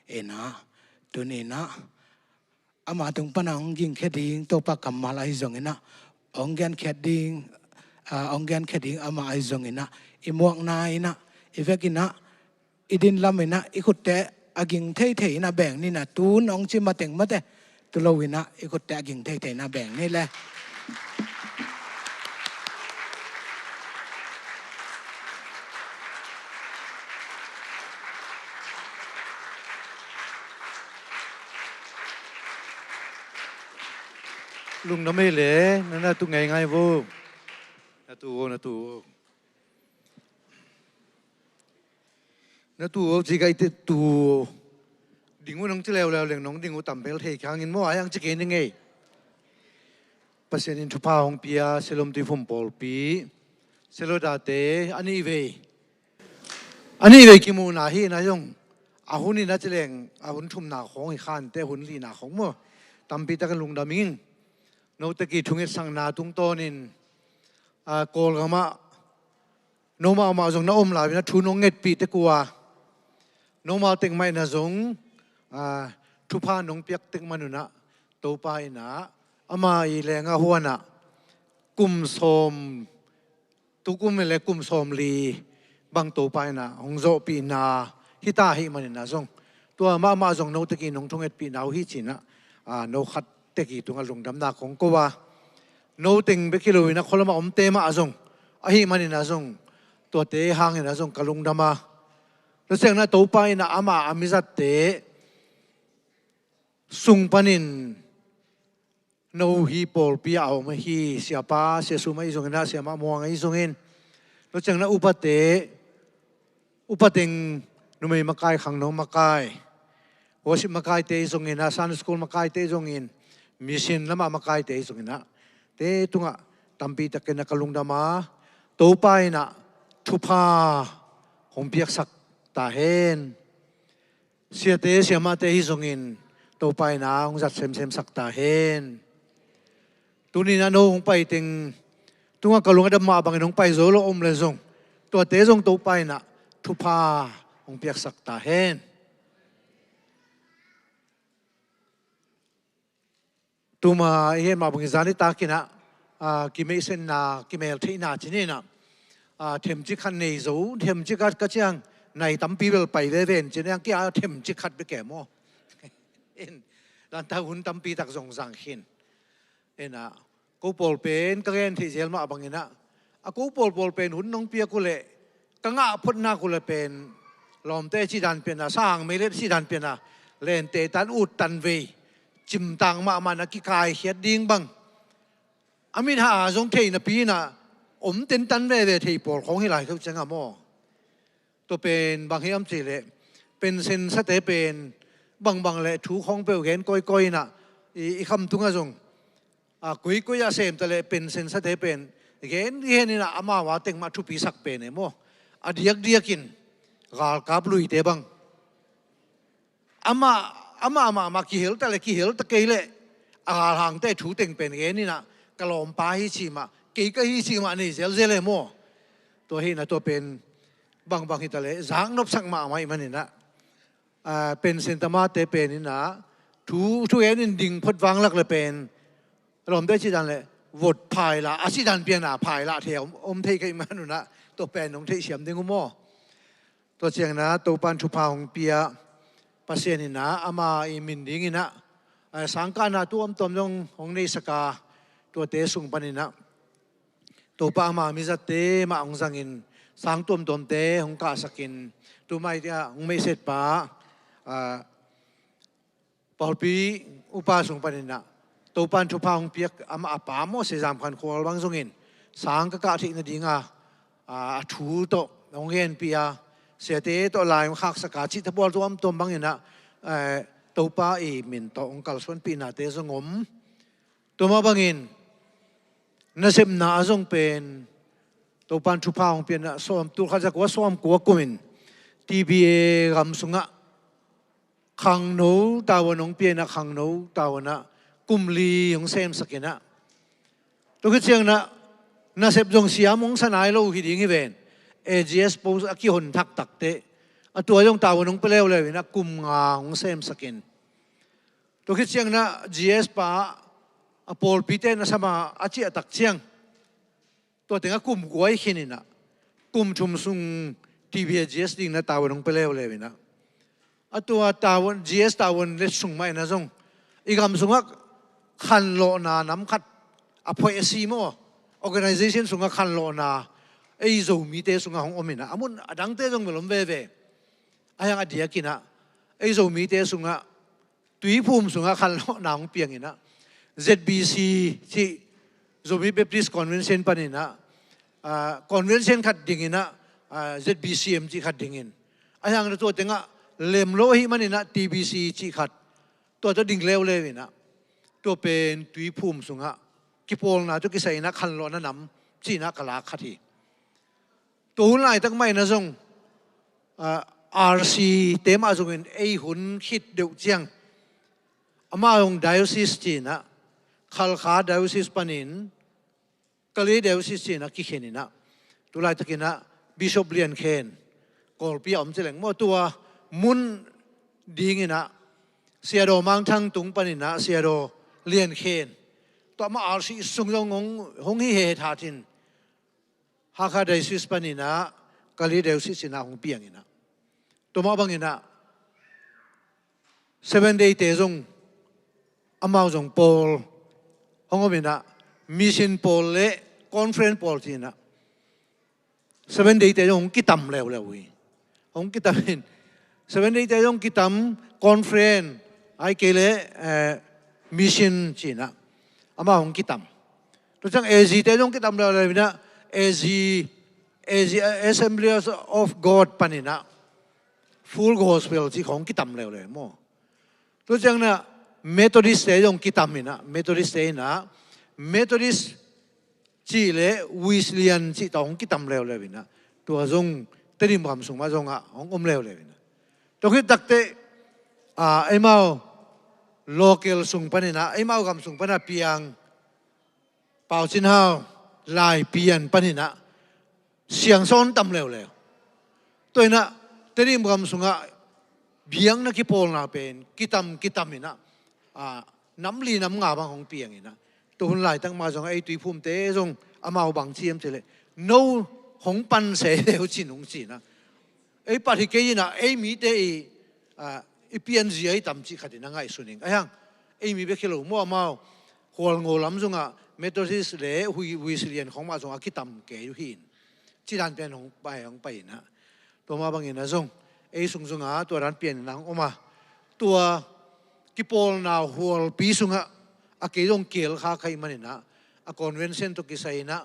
ina tunina ama tung panang ging kheding to pa kamal ai jong ina onggen kheding ama ai jong ina imuak na ina ivekina idin lamina ikutte aging thei na beng ni na tu nong chi mateng mate tu lo ina ikutte aging thei na beng ni le lung nó mê lẽ nó là tu ngày ngay vô nó tu chỉ cái tu đình ngô nông chỉ leo liền nông đình ngô tầm bèo thề khang in mua ai ăn chỉ cái này ngay bác sĩ in chụp hồng pia selom tu phum bol pi selodate ani về kim mù na hi na yong ahun in na chỉ leng ahun chum na khong hi khan te hun li na khong mo tầm pi ta cái lung đam in nô tê kỳ thung sang na tung tonin kol gama nô ma zong na lại na thu nong nget pi te kwa nô ma teng mai na zong thu pha nong piak teng manuna to pa ina ama I lenga huana kum som tu kum le kum som li bang to pa ina hong zo pi na hita hi manina zong tua ma zong nô tê kỳ nong thung nget pi nau hi china nô khat te ki tunga lungdam na kong ko wa no ting be kilo ina kholama om te ma azong a hi mani na zong to te hang ina zong kalungdama lo seng na to pa ina ama amizat te sung panin no hi pol pi aw ma hi sia pa sia su mai zong na sia ma mo ngai zong in lo seng na upateng numei makai khang no makai worship makai te zong ina Sunday school makai te zong in mission lama makai te sungina te tunga tampi takena kalungdama topai na thupa hompiak sak ta hen siate siama te hi sungin topai na ongjat sem sak ta hen tunina no hong pai ting tunga kalunga da ma bang nong pai zolo om le zong to te zong topai na thupa hompiak sak ta hen tuma ihe ma bang zani ta kina ki me sen na ki mel thei na chini na them chi khan nei zo them chi ka chiang nai tam pi bel pai ve ven chen yang ki them chi khat be ke mo in dan ta hun tam pi tak zong sang khin ena ko pol pen ka gen thi zel ma bang ina ko pol pen hun nong pia ku le ka nga phot na ku le pen lom te chi dan pen na sang me le chi dan pen na len te tan ut tan ve chim tang ma na ki kai hiat ding bang amin ha zong thei na pi na om ten tan ve ve thei por khong hi lai khu changa mo to pen bang hi am chi le pen sen sa te pen bang le thu khong pe gen koi na I kham tunga zong kui ya sem ta le pen sen sa te pen gen ni na ama wa teng ma thu pi sak pe ne mo diakin gal kap lui te bang ama ki hel ta ke le agal hang te thu teng pen ge ni na kalom pa hi chi ma กี่ก็ฮีสิมานี่เซลเซเลโมตัวฮีนะตัวเป็นบางฮิตาเลจางนบสักมาไม่มันนี่นะเป็นเซนตามาเตเป็นนี่นะทุเอ็นดิ่งพดวังลักเลยเป็นลมได้ชิดันเลยวดพายละอาชิดันเปียนาพายละเทียมเทกันมาหนุนะตัวเป็นของเทเฉียมดึงกุโมตัวเชียงนะตัวปันชุพาของเปียปัสเซนินะอามาอิมินดิ่งนะสังกานาตัวอมตมยงของในสกาตัวเตสุงปันินะตัวปามามิจัตเตมาองสังอินสังตัวเตของกาสกินตัวไม่ที่ของไม่เสร็จปาปอลปีอุปาสุงปันินะตัวปันชุพาของเปียอามาปาโมเสจามคันโคลบางสุงอินสังกะที่นดิ่งถูโตองเงินเปียเสียเตตัวลายมันขักสกัดชิตบอลตัวอมตัวบางอย่างนะตัวป้าอีมินตัวองค์การส่วนปีนาเตสงมตัวมาบางอินนั่นเสพนาจงเป็นตัวปันชุพาของเปียนะส่วนตัวข้าจะกว่าส่วนกัวกุมินทีบีเอกำสุงะขังโนตาวันองเปียนะขังโนตาวันนะกุมลีของเซมสกินะตัวคิดเชียงนะนั่นเสพจงเสียมงสนายโลหิตยิ่งเวนAGS โพสกี่หนทักตักเตะตัวยังตาวันงเปลวเลยนะกุมงาของเซมสกินตัวคิดเชียงนะ GS ป้าปอลปีเตนะสมาอาชีพตักเชียงตัวถึงกุมกวยขินินะกุมชุมซุงทีวี GS ดิ่งนะตาวันงเปลวเลยนะตัวตาวัน GS ตาวันเล็ดซุงไม่นะจงอีกคำซุงก็ขันโลนาน้ำขัดอภัยซีโม organization ซุงก็ขันโลนาไอ้โจมีเตสุงของอมินะอามุนดังเตจงเวลมเวเวไอ้ยังอดียกินะไอ้โจมีเตสุงตุยภูมิสุงขันโลนางเปียงินะ ZBC ที่โจมีเบปติสคอนเวนเซนปนินะคอนเวนเซนขัดดิ่งินะZBCM ที่ขัดดิ่งินไอ้ยังตัวเต็งะเลมโลหิมันนี่นะ TBC ที่ขัดตัวจะดิ่งเลวเลยนะตัวเป็นตุยภูมิสุงกิโปลนะตัวกิใส่นะขันโลนะน้ำจีนะกลาขัดที่ตัวหุ่นไหนตั้งไม่นะจงRC เต็มอาจงเป็นไอหุ่นคิดเดือดเจียงอามาอง diocese จีนะขัลขา diocese ปนินกะลี diocese จีนะกิเขนินะตัวไหนตะกินะ Bishop เลียนเคนกอลปีอมเจริญมั่วตัวมุนดีงินะเสียโดมังทั้งตุงปนินะเสียโดเลียนเคนตัวมา RC สุงยงหงฮิเฮธาทินหากได้ซิสปานินะกะลีเดวซิสินะของเปียงินะตัวมาบังงินะ7 day เตจงอามาจงโพลของมินะมิชชันโพลและคอนเฟรนซ์โพลจีนะ7 day เตจงกิตำเลววิของกิตำเป็น7 day เตจงกิตำคอนเฟรนซ์ไอเกเลมิชชันจีนะอามาของกิตำตัวจังเอซีเตจงกิตำเลววินะAssemblies of God ปนินะ Full Gospel ที่ของกิตามเลยโม่ตัวจังนะ Methodist เองกิตามินะ Methodist นะ Methodist ที่เลวิสเลียนที่ต้องกิตามเลยนะตัวจงเตรียมความสูงมาจงของเลยนะตัวคิดตักเตไอ้เมา local สูงปนินะไอ้เมาคำสูงปนินะเปียงเป่าชินฮาวลายเปลี่ยนปนินะเสียงซ้อนต่ำเร็วตัวน่ะเตรียมความสุงะเบียงนักกิโปลน่ะเป็นกิตามนี่นะน้ำลีน้ำงาบางของเปียงนี่นะตัวคนหลายตั้งมาจงไอ้ตุยภูมิเตจงอามาบางเชียมเฉลยโน้ของปันเสเดียวจินของจีนะไอ้ปฏิกิริยาไอ้มีเตไอ้เปลี่ยนจีไอ้ต่ำจีขัดนั่งไงสุนิงไอ้ยังไอ้มีเบคิโลมั่วเมาหัวงอลำจงเมโทดิสเล่วิสเลียนของมาจงกิตามเกยุหินที่ด้านเป็นของไปนะตัวมาบางอย่างนะจงไอ้สุงตัวด้านเปลี่ยนนังออกมาตัวกิโปลนาหัวปีสุงเกยงเกลข้าใครมันนะคอนเวนเซนตุกิไซนะ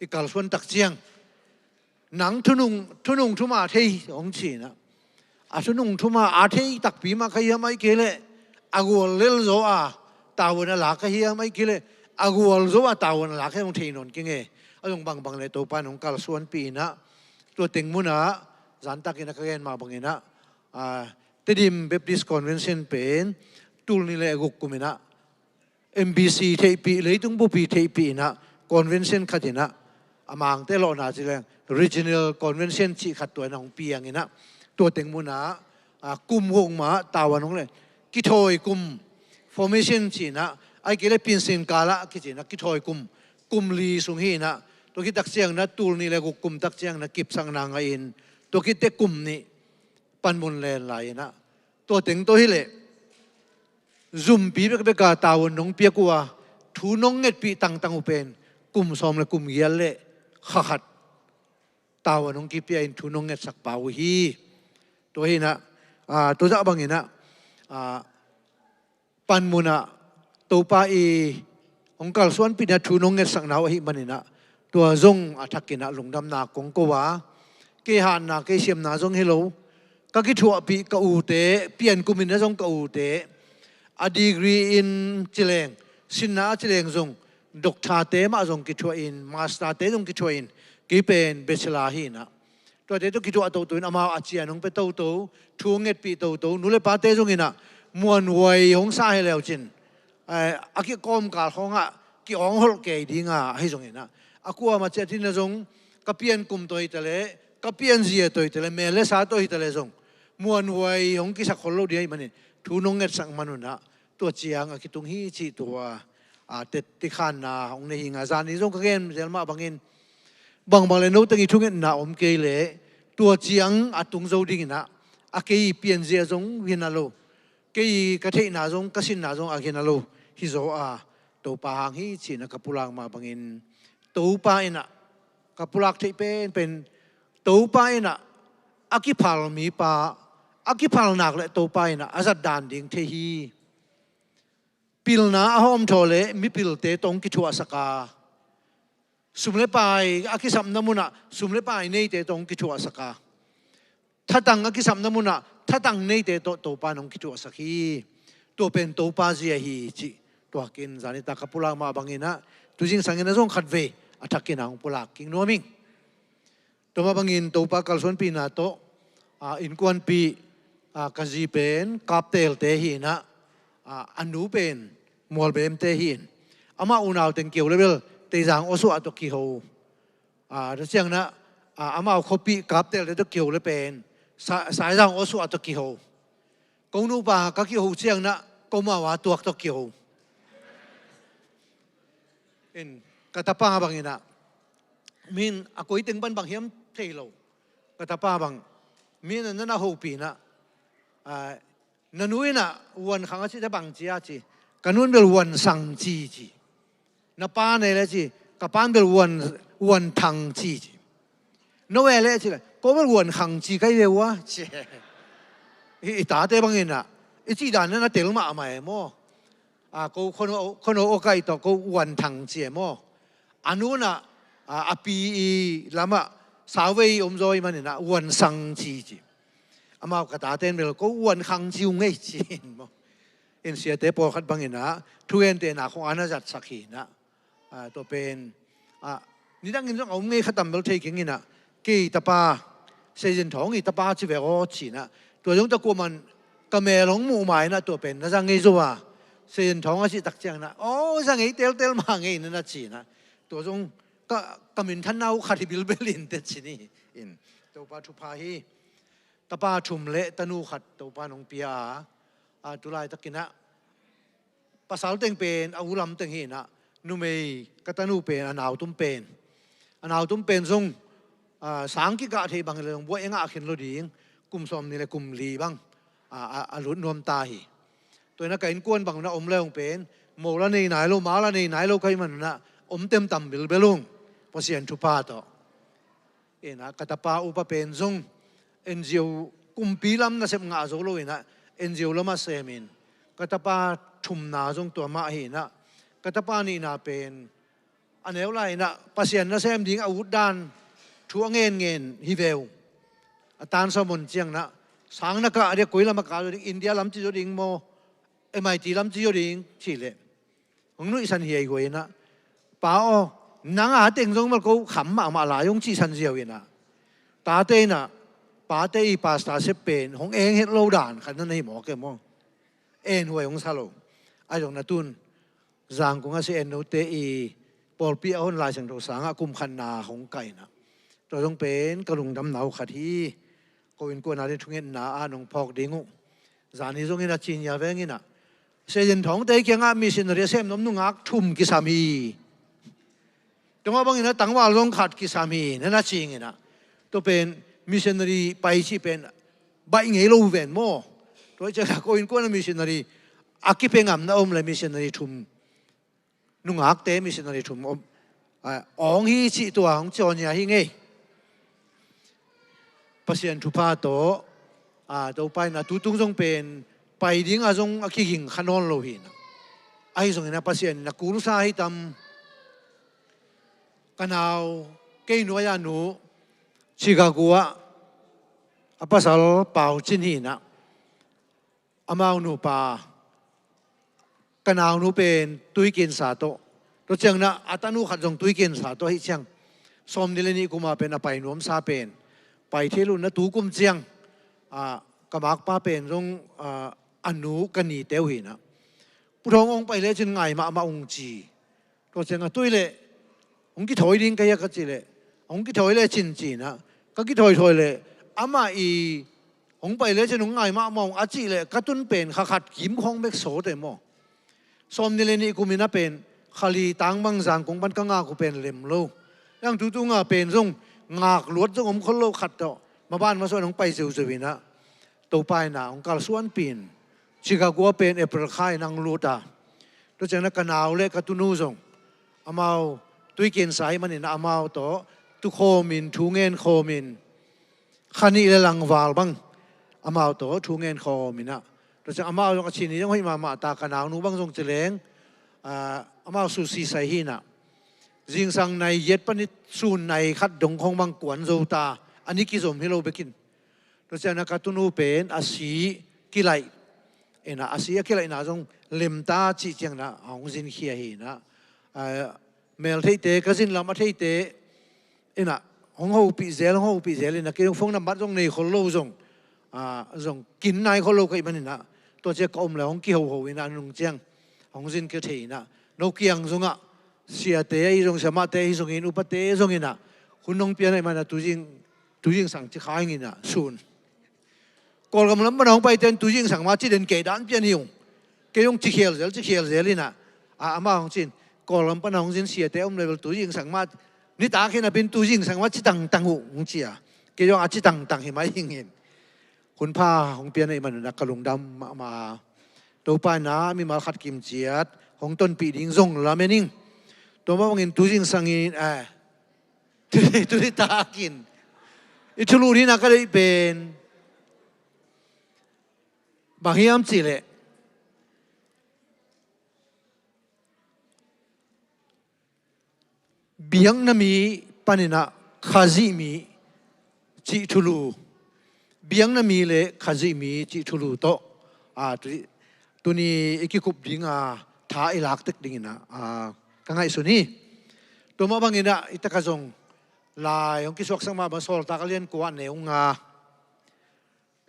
อีกาลส่วนตักเจียงหนังทุนุงทุมาเทยองชีนะทุนุงทุมาอาเทยตักปีมาใครยังไม่เกลกัวเลลโซตาวันหลักใครยังไม่เกลกัวโซตาวันหลักให้องเทนนกิงตรงบางเลยตัวปานของกาลส่วนปีนะตัวเต็งมุนะจันตักินักเรียนมาบางนะติดิมเบปติสคอนเวนชั่นเป็นตูลนี่แหละกุกกุมินะ MBC เทปีเลยต้องบุปีเทปีนะ convention khát hin na amang te lo na chi leng regional convention chi khat to na hong piang ina to teng mu na kum hong ma tawan hong le ki thoi kum formation chi na ai ke le pin sin kala ki chi na ki thoi kum li sung hi na to ki tak chiang na tul ni le kum tak chiang na kip sang na nga in to ki te kum ni pan mun len lai na to teng to hi le zoom pi be ka tawon nong pia kwa thu nong nget pi tang upen kum som le kum yal le khat tawon nong ki pia in thu nong nget sak pau hi to hi na to za bang ina pan muna to pa i ong kal suan pi na thu nong nget sak naw hi manina to zong athakina lungdam na kong ko wa ke han na ke siam na zong hello ka ki thu pi ka u te pian kumin na zong ka u te a degree in chileng sinna chileng zong doctor te ma zong ki thu in master te zong ki thu in ki pen bachelor hi na to te to ki thu to in ama achia nong pe to thu nget pi to nu le pa te zong ina muan wai hong sa he leo chin a ki kom ka khonga ki ong hol ke dinga hi zong ina akua ma che tin na zong ka pian kum toi tele ka pian zia toi tele me le sa toi tele zong muan wai hong ki sa khol lo di manin thu nong nget sang manuna to chiang a ki tung hi chi to te ti khan na hong ne hinga zan ni zong ka gen jelma bangin bang le no tangi thung na om ke le to chiang a tung zo ding na a ke pian zia zong winalo ke ka the na zong ka sin na zong a ginalo hi zo to pa hang hi chi na kapulang ma bangin to pa ina kapulak thei pen to pa ina akipal mi pa akipal nak le to pa ina azat dan ding the hi pilna ahom thole mi pilte tong ki thua saka sumle pai akisam namuna sumle pai nei te tong ki thua saka thatang akisam namuna thatang nei te to pa nong ki thua sakhi to pen to pa zia hi chi to kin zani ta kapulak ma bangina tujing sangena zong khatve athakina ong pulak king noming to ma bangin to pa kalson pi na to in kwan pi kazi pen kaptel te hi na anu pen mol bem te hin ama unaw teng kiu level te jang osu ato ki ho da chiang na ama khopi kaptel te to kiu le pen sai jang osu ato ki ho kong nu ba ka ki ho chiang na ko ma wa tuak to ki ho in katapa bangina min akoi teng ban bang hiam thailo katapa bang min na ho pi na nanuina wan khanga chi da bang chia chi kanun bel wan sang chi na pa ne le chi ka pan bel wan thang chi no we le chi ko bel wan khang chi kai le wa chi i ta te bangina i chi dan na tel ma mai mo ko kono o kai to ko wan thang chi mo anuna api lama sawei omzoi manina wan sang chi ama kata ten bel ko wan khang chiu ngei chin mo in sia te po khat bangina thuen te na khong ana zat sakhi na to pen ni dang in ong ngei khatam bel thei king ina ki tapa season thong i tapa chi ve o chi na to jong ta ko man ka me long mu mai na to pen na jang ngei zo wa season thong a chi tak chang na o jang ngei tel ma ngei na chi na to jong ka min than nau khati bil belin te chi ni in to pa thu pa hi tapa thum le tanu khat to pa nong pia tulai takina pasal teng pen aulam teng hi na numei katanu pen anaw tum pen zong sang ki ga thei bang le bo enga khin lo ding kum som ni le kum li bang alut nom ta hi toina kain kuan bang na om leong pen mo la nei nai lo ma la nei nai lo kai man na om tem tam bil belung pasian thu pa to ena katapa upa pen zong NGO kumpilam na sep nga zo lo ina NGO lama semin katapa thum na jong to ma hi na katapa ni na pen aneu lai na pasien na sem ding audan thu ngen hi veu atan so mon chiang na sang na ka ade koila ma ka India lam chi jo ding mo MIT lam chi jo ding chi le ong nu isan hi ai go ina pa o nang a teng jong mal ko kham ma la yong chi san jiao ina ta te na pa te i pasta se pen hong eng het lo dan khan na nei mo ke mo en huai hong sa lo ai jong na tun zang ko nga se en no te i ปอลปีอ้นลายสังโตสังกุมขันนาของไก่นะตัวต้องเป็นกระลุงดำหนาวขัดที่ก็อินกวนอะไรทุกเงินนาอานงพอกดิ้งจานี่ตรงนี้นะจีนยาเวงินะเสียนทองแต่เกี่ยงมิสินเรียเซมน้ำนุ่งอักทุ่มกิสามีตรงว่าบางทีนะตั้งว่าลงขัดกิสามีนั่นนะจริงนะตัวเป็นมิสินรีไปที่เป็นใบเงี้ยลูเวนโม่ตัวจะก็อินกวนมิสินรีอากิเป็นงามนะอมเลยมิสินรีทุ่มนุ่งอักเตมิสินรีทุ่มอมองฮีจิตัวของจอนยาฮิเงภาษาทุพาโตตัวไปนะตุตุงจงเป็นไปดิ้งอาจงอาคิงขนอนโลหินไอ้ตรงนี้นะภาษานักกุลสาหิตำกันเอาเกย์นัวยานูชิคากัวภาษาเป่าจินหินะอามาหนูปากันเอาหนูเป็นตุยกินสาโตตัวเจ้านะอัตนูขัดจงตุยกินสาโตให้เชียงสมนิเลนีกุมาเป็นไปนวมซาเป็นไปเทลุนนะตูกุมเจียงกบากป้าเป็นตรงอนุกันนีเตวินะผู้ทององไปเลยจนไงมาองจีตัวเจ้าตัวเลยองกิถอยดิ้งกันยักษ์จีเลยองกิถอยเลยจินจีนะก็กิถอยเลยอามาอีองไปเลยจนไงมองอาจีเลยกระตุ้นเป็นขัดขิมของเบกโซเตมอสมนิเลนีกุมินะเป็นขลีตังบังสังของบันกังอากูเป็นเล็มโลยังตุตุงาเป็นทรงงากลวดทรงอมคนโลขัดต่อมาบ้านมาส่วนของไปเสียวสวินะตัวไปนะองการส่วนปีนชิคากัวเป็นเอเปรลไข่นางลูตาตัวเจ้านักนาวเล็กกตุนูทรงอามาตุยเกณฑ์สายมันนี่นะอามาต่อตุโคมินทูเงินโคมินขันนี้เลยหลังวาลบังอามาต่อทูเงินโคมินนะตัวเจ้าอามาตรงชินียังให้มาตากนาวนูบังทรงเจริญอามาสุสีใส่หินะจิงสังในเย็ดปนิสูนในขัดดงของบางกวนโซตาอันนี้กิจสมให้เราไปกินตัวเจ้านักตุนูเป็นอาศีกิไลนะอาศีกิไลนะจงเล็มตาจีเจียงนะของจินเขียหีนะเมลเทเตก็จินลำมาเทเตนะของเขาปีเซลของเขาปีเซลนะเกี่ยวฟงน้ำบัดจงในคนโลจงกินในคนโลก็อีมันนี่นะตัวเจ้าก็อมแล้วของเกี่ยวหัวนะนุ่งเจียงของจินเกี่ยวเทนะนกเกียงจงอ่ะเสียเตะอีจงสมาเตะอีจงอินอุปเตะจงอินนะคุณน้องเปียนไอ้มันนะตุจิงสั่งจะขายงินนะสูนก่อนกำลังมันน้องไปเต้นตุจิงสั่งมาจีเดินเกดันเปียนหิวเกยงจิเขียลเซลินะอามาของจินก่อนกำลังมันน้องจินเสียเตะเลยตุจิงสั่งมานี่ตาแค่นั้นเป็นตุจิงสั่งมาจีตังหูงเจียเกยงอาจีตังเห็นไหมหิงเห็นคุณพ่อของเปียนไอ้มันนักกระลุงดำมาตัวป้ายน้ามีมาขัดกิมเจียดของต้นปีดิ้งซงลาเมนิงตัวว่าเงินตุจิงสั่งอินตุจิตากินอิทุลูนี่นะก็เลยเป็นบางอย่างสิเลยเบียงน้ำมีปนินะข้าจิมีจิทุลูเบียงน้ำมีเลยข้าจิมีจิทุลูโตตัวนี้เอกคุบดิ้งท้าอิลักตึกดิ้งนะกังไงสุนีตัวมาบางอย่างนะอิตากระจงลายของกิสวกสังมาบนโซลตากเลียนกว่าเนวงา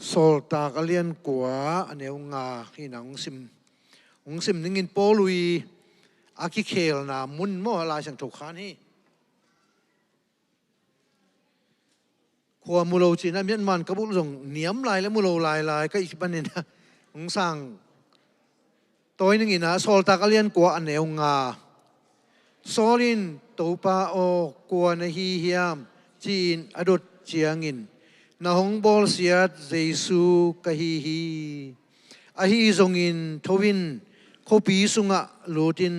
โซลตากเลียนกว่าเนวงาที่นังซิมนึงินโปลุยอากิเคลนะมุนโมลายสังถูกขานี่ขวามุโลจีนเมียนมันกระบุลงเหนียมลายและมุโลลายก็อีกปันนี่นะของสร้างตัวนึงอีนะโซลตากเลียนกว่าเนวงาโซลินตัวป้าโอกวนฮีเฮียมจีนอดุจเจียงินนาฮงบอลเสียดเจซูกะฮีอาฮีซงอินทวินโคปีสุงะลูติน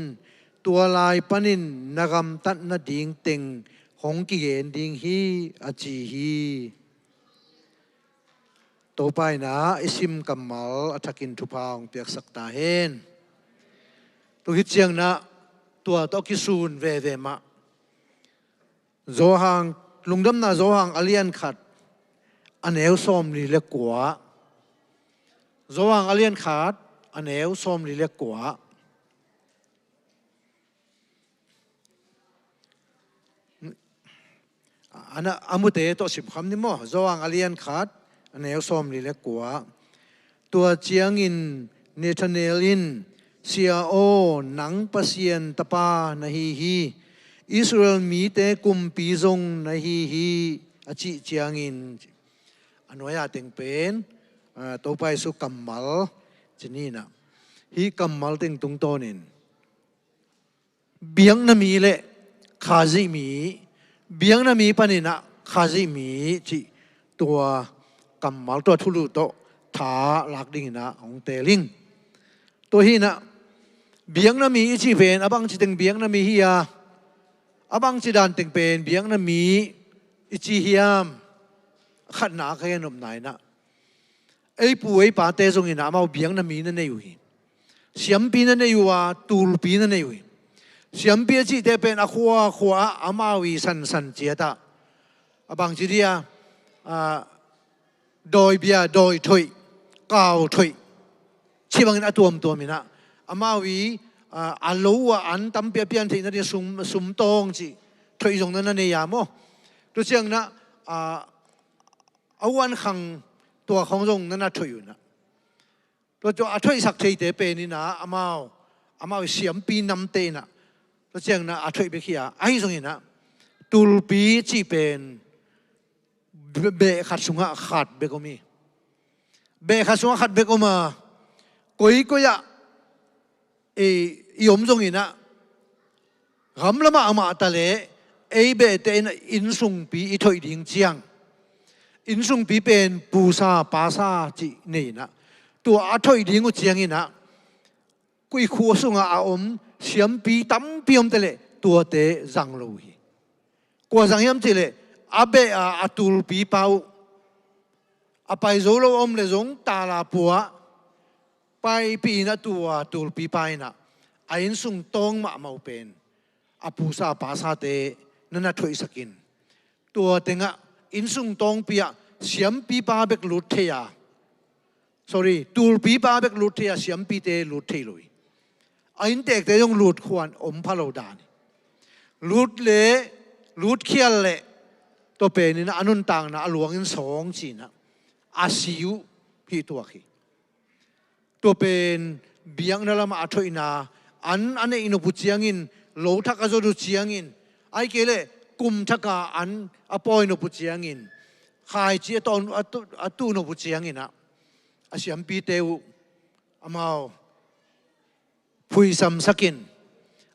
ตัวลายปนินนากำตัดนาดิงเต็งของกิเกนดิงฮีอาจีฮีตัวไปนะอิสิมกัมมัลอัฐกินทุพางเปียกสักตาเฮนตัวฮิตเจียงนะตัวตอกิสูนเวมาโซฮังลุงดำนาโซฮังอเลียนขัดอันเอวส้มลีเล็กกว่าโซฮังอเลียนขัดอันเอวส้มลีเล็กกว่าอันนั้นอามุเตโตสิบคำนี่มั้งโซฮังอเลียนขัดอันเอวส้มลีเล็กกว่าตัวเจียงอินเนธาเนลินเสียโอหนังปะเซียนตะปานาฮี อิสราเอลมีเตกุมปีจงในฮีอาจิเจียงอินอันว่าอยากแต่งเป็นตัวไปสุกัมมัลจะนี่นะฮีกัมมัลแต่งตรงตัวนินเบียงน่ะมีเละขาจิมีเบียงน่ะมีปนินะขาจิมีจิตัวกัมมัลตัวทุลุโตถาหลักดิ่งนะของเตลิงตัวฮีนะเบียงน่ะมีจิเป็นอบังจิแต่งเบียงน่ะมีฮียาอบังจิดานแต่งเป็นเบียงน่ะมีอิจิฮิยามขัดหนาแค่นมไหนนะไอ้ปู่ไอ้ป่าเตจงอินะมาเบียงน่ะมีนั่นเองอยู่เสียมปีนั่นเองอยู่ว่าตูลปีนั่นเองอยู่เสียมปีจิเตเป็นอคัวคัวอามาวีสันเจียตาบางทีเดียโดยเบียโดยถอยก้าวถอยชีบางนั้นตัวมีนะอามาวีอัลโลวอันตั้มเปียเปียนที่นั่นสุ่มตองจีถอยตรงนั้นนั่นเองยามตัวเชียงนะเอาวันขังตัวของตรงนั้นถอยอยู่นะตัวจะถอยสักทีเตเป็นนี่นะอามาเสียมปีนำเตนะตัวเชียงนะถอยไปขี้ไอ้ตรงนี้นะตูลปีจีเป็นเบะขัดสุงะขัดเบก็มีเบะขัดสุงะขัดเบก็มากุยกุยะยมตรงนี้นะกำลังมาตะเลเอเบะเตนอินสุงปีอิถอยดิ่งเจียงอินสุงปีเป็นปูซาปาซาจีนี่นะตัวอัถอยดิ่งก็เจียงนี่นะกุยขัวสุงะอมเสียมปีตั้มปีอมตะเลตัวเตจังโลหีกว่าจังยามตะเลอาเบะอาตูลปีเปาอาไปโซโลอมเลจงตาลาปัวไปปีนะตัวตูลปีไปนะอาอินสุงตองมาเมาเป็นอาปูซาปาซาเตนั่นน่ะถอยสกินตัวเต็งะอินสุงตองปีอะเสียมปีปาเบกลุดเทีย sorry ตูลปีปาเบกลุดเทียเสียมปีเตลุดเทียเลยอาอินเตกเตยงลุดขวานอมพะโลดานลุดเละลุดเขียนเละตัวเป็นนี่นะอนุนต่างนะหลวงอินสองจีนะอาศิวพี่ตัวขี้ตัวเป็นเบียงนั่นละมาอัฐอินาอันนี้อินุปุจียงินโลทักกะโจดุจียงินไอเกเลกุมทักกะอันอปอยนุปุจียงินขายจีตอนอตุนุปุจียงินนะอาเสียมปีเตวอามาพุยซัมสกิน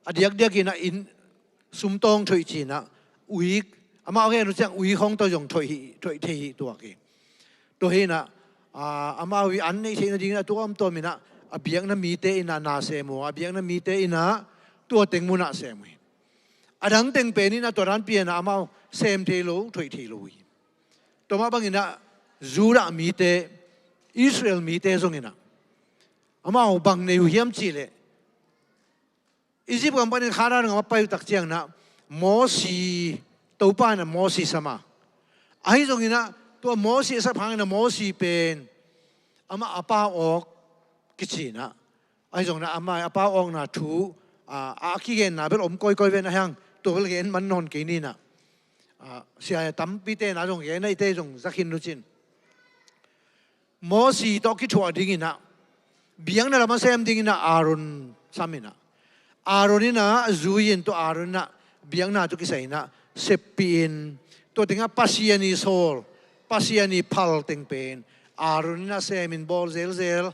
อดียกเดียกินนะอินสุมตองถอยจีนะอุยอามาเอาแค่รู้จักอุยของตัวยงถอยเทีตัวกี่ตัวเห็นนะอามาวิอันนี้เช่นจริงนะตัวอันตัวมีนะเบียงนั้นมีเตอินานาเซมัวเบียงนั้นมีเตอินาตัวเต็งมุนาเซมวยดังเต็งเป็นนี่นะตัวนั้นเปลี่ยนนะอามาเซมเทโลถอยเทโลยตัวมาบางทีนะจูระมีเตอิสราเอลมีเตตรงนี้นะอามาบางในยุยามจีเลอียิปต์กันเป็นข้าราชการไปตักเจียงนะโมสีตัวป้านะโมสีสมาไอ้ตรงนี้นะตัวโมสีสักพังนะโมสีเป็นอามาอาป้าออกกิจนะไอ้ตรงนั้นอามาอาป้าออกนะถูอาขี้เกนนะเป็นอมก้อยเว้นนะฮังตัวเป็นเกนมันนอนกินนี่นะเสียตั้มปีเตนะตรงเกนไอ้เตตรงสักหินรู้จินโมสีตัวกิจหัวดิ่งนะเบียงนั่นละมาเซมดิ่งนะอารุณสามินะอารุณนี่นะจูยินตัวอารุณนะเบียงนะตัวกิจใส่นะเซปปีนตัวถึงปัสยานีโซลปัสยานีพัลติงเป็นอารุณนะเซมินบอลเซล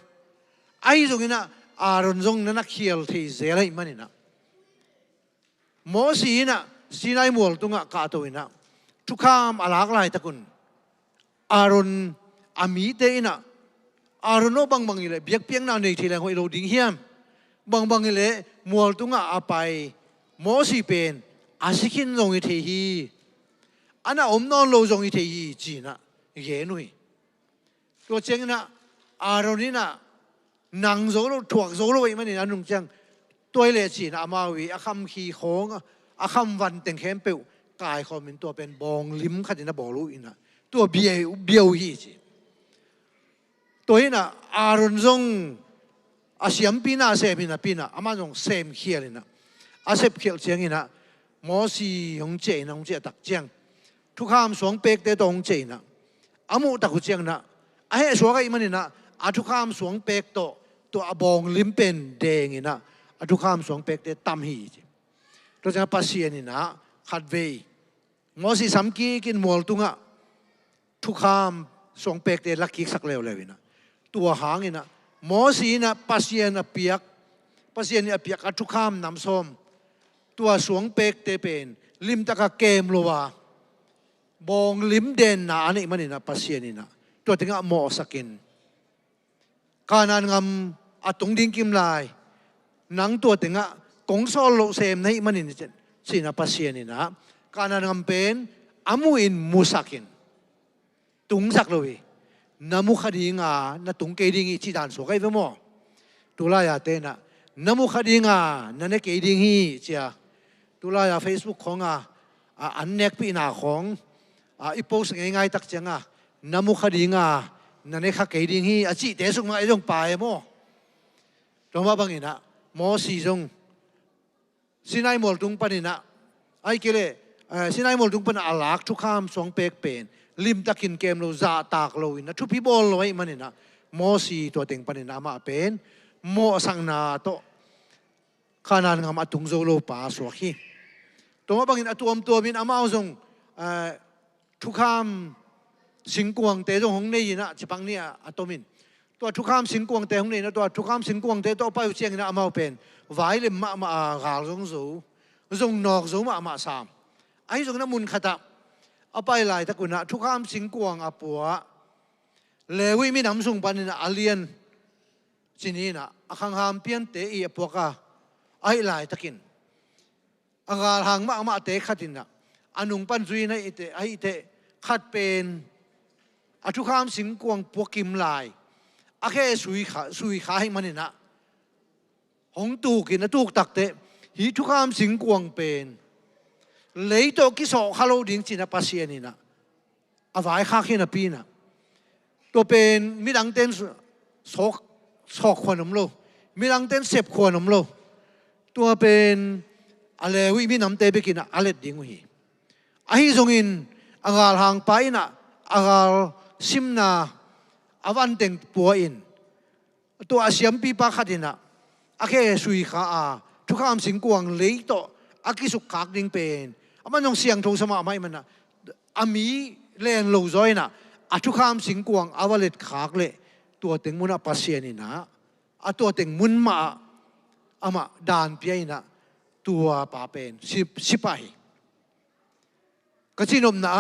ไอ้ตรงนี้นะอารุณตรงนั้นนักเขียลที่เซลให้มันนี่นะโมสีนะสีนายมัวตรงอ่ะกาตัวนี่นะทุกข้ามอาลักลายตะกุนอารุณอามีเตนะอารุณโนบางอีเลยเบียกเปียงนาในที่แรงหัวโลดิ้งเฮียมบางอีเลยมัวตรงอ่ะอาไปโมสีเป็นอาศิกินตรงอีเทียอันนั้นอมนอนโลตรงอีเทียจีนะเย็นหน่อยตัวเจงนะอารุณนี่นะนางโซโลถ่วงโซโลไอ้มันนี่นะนุ่งจังตัวเล็กจีนะอามาวีอาคำขี้โค้งอาคำวันแต่งแคมเปิลกายเขาเป็นตัวเป็นบองลิ้มขัดนะบอกรู้อินะตัวเบี้ยวยี่จีตัวนี้นะอารุณจงอาเสียมปีน่าเซมินะปีน่ะอามาจงเซมเขียเลยนะอาเซมเขียเจียงนี่นะหมอสีของเจนะของเจตักเจียงทุกข้ามสวงเป๊กเตตรงเจนะอามุตักเจียงนะไอ้สวงไอ้มันนี่นะอาทุกข้ามสวงเป๊กตัวบองลิ้มเป็นแดงนี่นะอาทุกข้ามสวงเป๊กเตตั้มหี ตัวจะปัสเซียนี่นะขัดเวมอสิสามกีกินมอลตุงะทุกคำสองเป็กเตลักกิกสักเลวเลยนะตัวหางนี่นะมอสีนะปัสเซียนเปียกปัสเซียนเปียกทุกคำน้ำส้มตัวสวงเป็กเตเป็นลิมตะกะเกมโลวาบองลิมเด่นหนานี่มันนี่นะปัสเซียนี่นะตัวถึงอะหมอสักินการงานงำอัตตงดิ้งกิมลายหนังตัวถึงอะกงโซโลเซมนี่มันนี่สินะปัสเซียนี่นะการงานงำเป็นอามุอินมูสักินตุงสักเลยนามุขดีงานาตุงเกดิงอีจีดานสวกไอ้เวมอตุลายาเตนะนามุขดีงานั่นเองเกดิงฮีเจ้าตุลายาเฟซบุ๊กของอันเน็กปีนาของอีโพสง่ายๆตักเจ้านามุขดีงานั่นเองข้าเกดิงฮีอาจีเตสุกมาไอ้ตรงป่ายมอตรงว่าบางอินะมอสีจงสินายมอลตุงปนินะไอ้เกเลสินายมอลตุงปนอาลักทุกข้ามสองเป็กเป็นลิมตะกินเกมโลซาตากโลอินะทุพิบอลโลไอ้มันนี่นะมอสีตัวเต็งปนินะมาเป็นมอสังนาโตขนาดงามตุงโซโลปาสวกีตัวบางอินะตัวมินอามาเอาจงทุกข้ามสิงกวงเตจงหงนี่นะจิปังเนี่ยตัวมินตัวทุกข้ามสิงกวงเตหงนี่นะตัวทุกข้ามสิงกวงเตตัวไปเชียงนะอามาเป็นไว้เลยมากาลงสูจงนอกสูมาสามไอ้จงน้ำมุนขตับเอาไปหลายตะกุนะทุกข้ามสิงกวงอาปัวเลวิมีน้ำส่งปันนะอาเลียนจีนี่นะข้างหามเปียนเตอีปัวกาไอ้หลายตะกินอากาศห่างมาเตะขัดินนะอนุงปันจุยนะไอ้เตะขัดเป็นทุกข้ามสิงกวงปัวกิมลายอาแค่สุยขาให้มันนี่นะหงตูกินนะตูกตักเตะฮีทุกข้ามสิงกวงเป็นเลยตัวกิโสฮาโลดิ้งจีน่าปัสเซียนี่นะอวัยข้าขึ้นนะปีน่ะตัวเป็นมิดังเต้นสอกขวานมโลมิดังเต้นเสพขวานมโลตัวเป็นอะไรวิมิน้ำเตะไปกินนะอะไรดิ้งวิไอ้ทรงอินอากาศห่างไปนะอากาศซิมนาอวันเต็งปัวอินตัวอาเซียมปีปาขัดินะอาแค่สุยขาทุกข้ามสิงกวงเลยตัวอากิสุขากดิ้งเป็นมันต้องเสียงทงสมาไม่มันนะอามีเล่นโลซอยนะทุกข้ามสิงกวงอวเล็ดขากเลยตัวเต็งมุนปัสเซียนี่นะตัวเต็งมุนมามาดานเปียนะตัวป่าเป็นสิบไปก็ที่นมนะ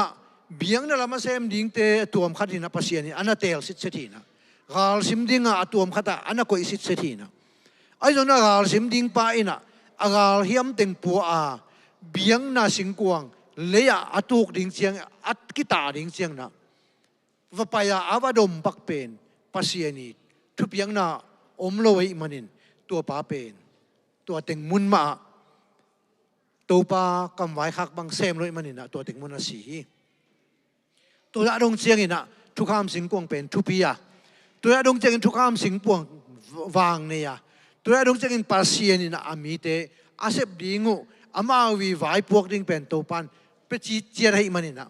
เบียงนั่นละมาเซมดิ้งเตตัวมขัดที่นะปัสเซียนี่อันนั้นเตลสิทธิ์ทีนะกาลซิมดิ้งตัวมขัดอันนั้นก็อิสิทธิ์ทีนะไอ้ตรงนั้นกาลซิมดิ้งไปนะอากาศเฮียมเต็งปัวเบียงน่าสิงกวงเลยตุกดิ้งเชียงกิตาดิ้งเชียงนะว่าไปอาวดมปักเป็นปัสเซียนี่ทุบเบียงน่าอมโลยมันนินตัวป้าเป็นตัวเต็งมุนมาตัวป้ากำไว้คักบางเซมโลยมันนินนะตัวเต็งมุนสีตัวละดงเชียงนี่นะทุกข้ามสิงกวงเป็นทุปีตัวละดงเชียงทุกข้ามสิงกวงวางเนี่ยตัวละดงเชียงปัสเซียนี่นะอามีเตอาเซบดิ้งอามาวีไว้พวกดิ้งเป็นตัวปันเป็นจีเจียให้มันนี่นะ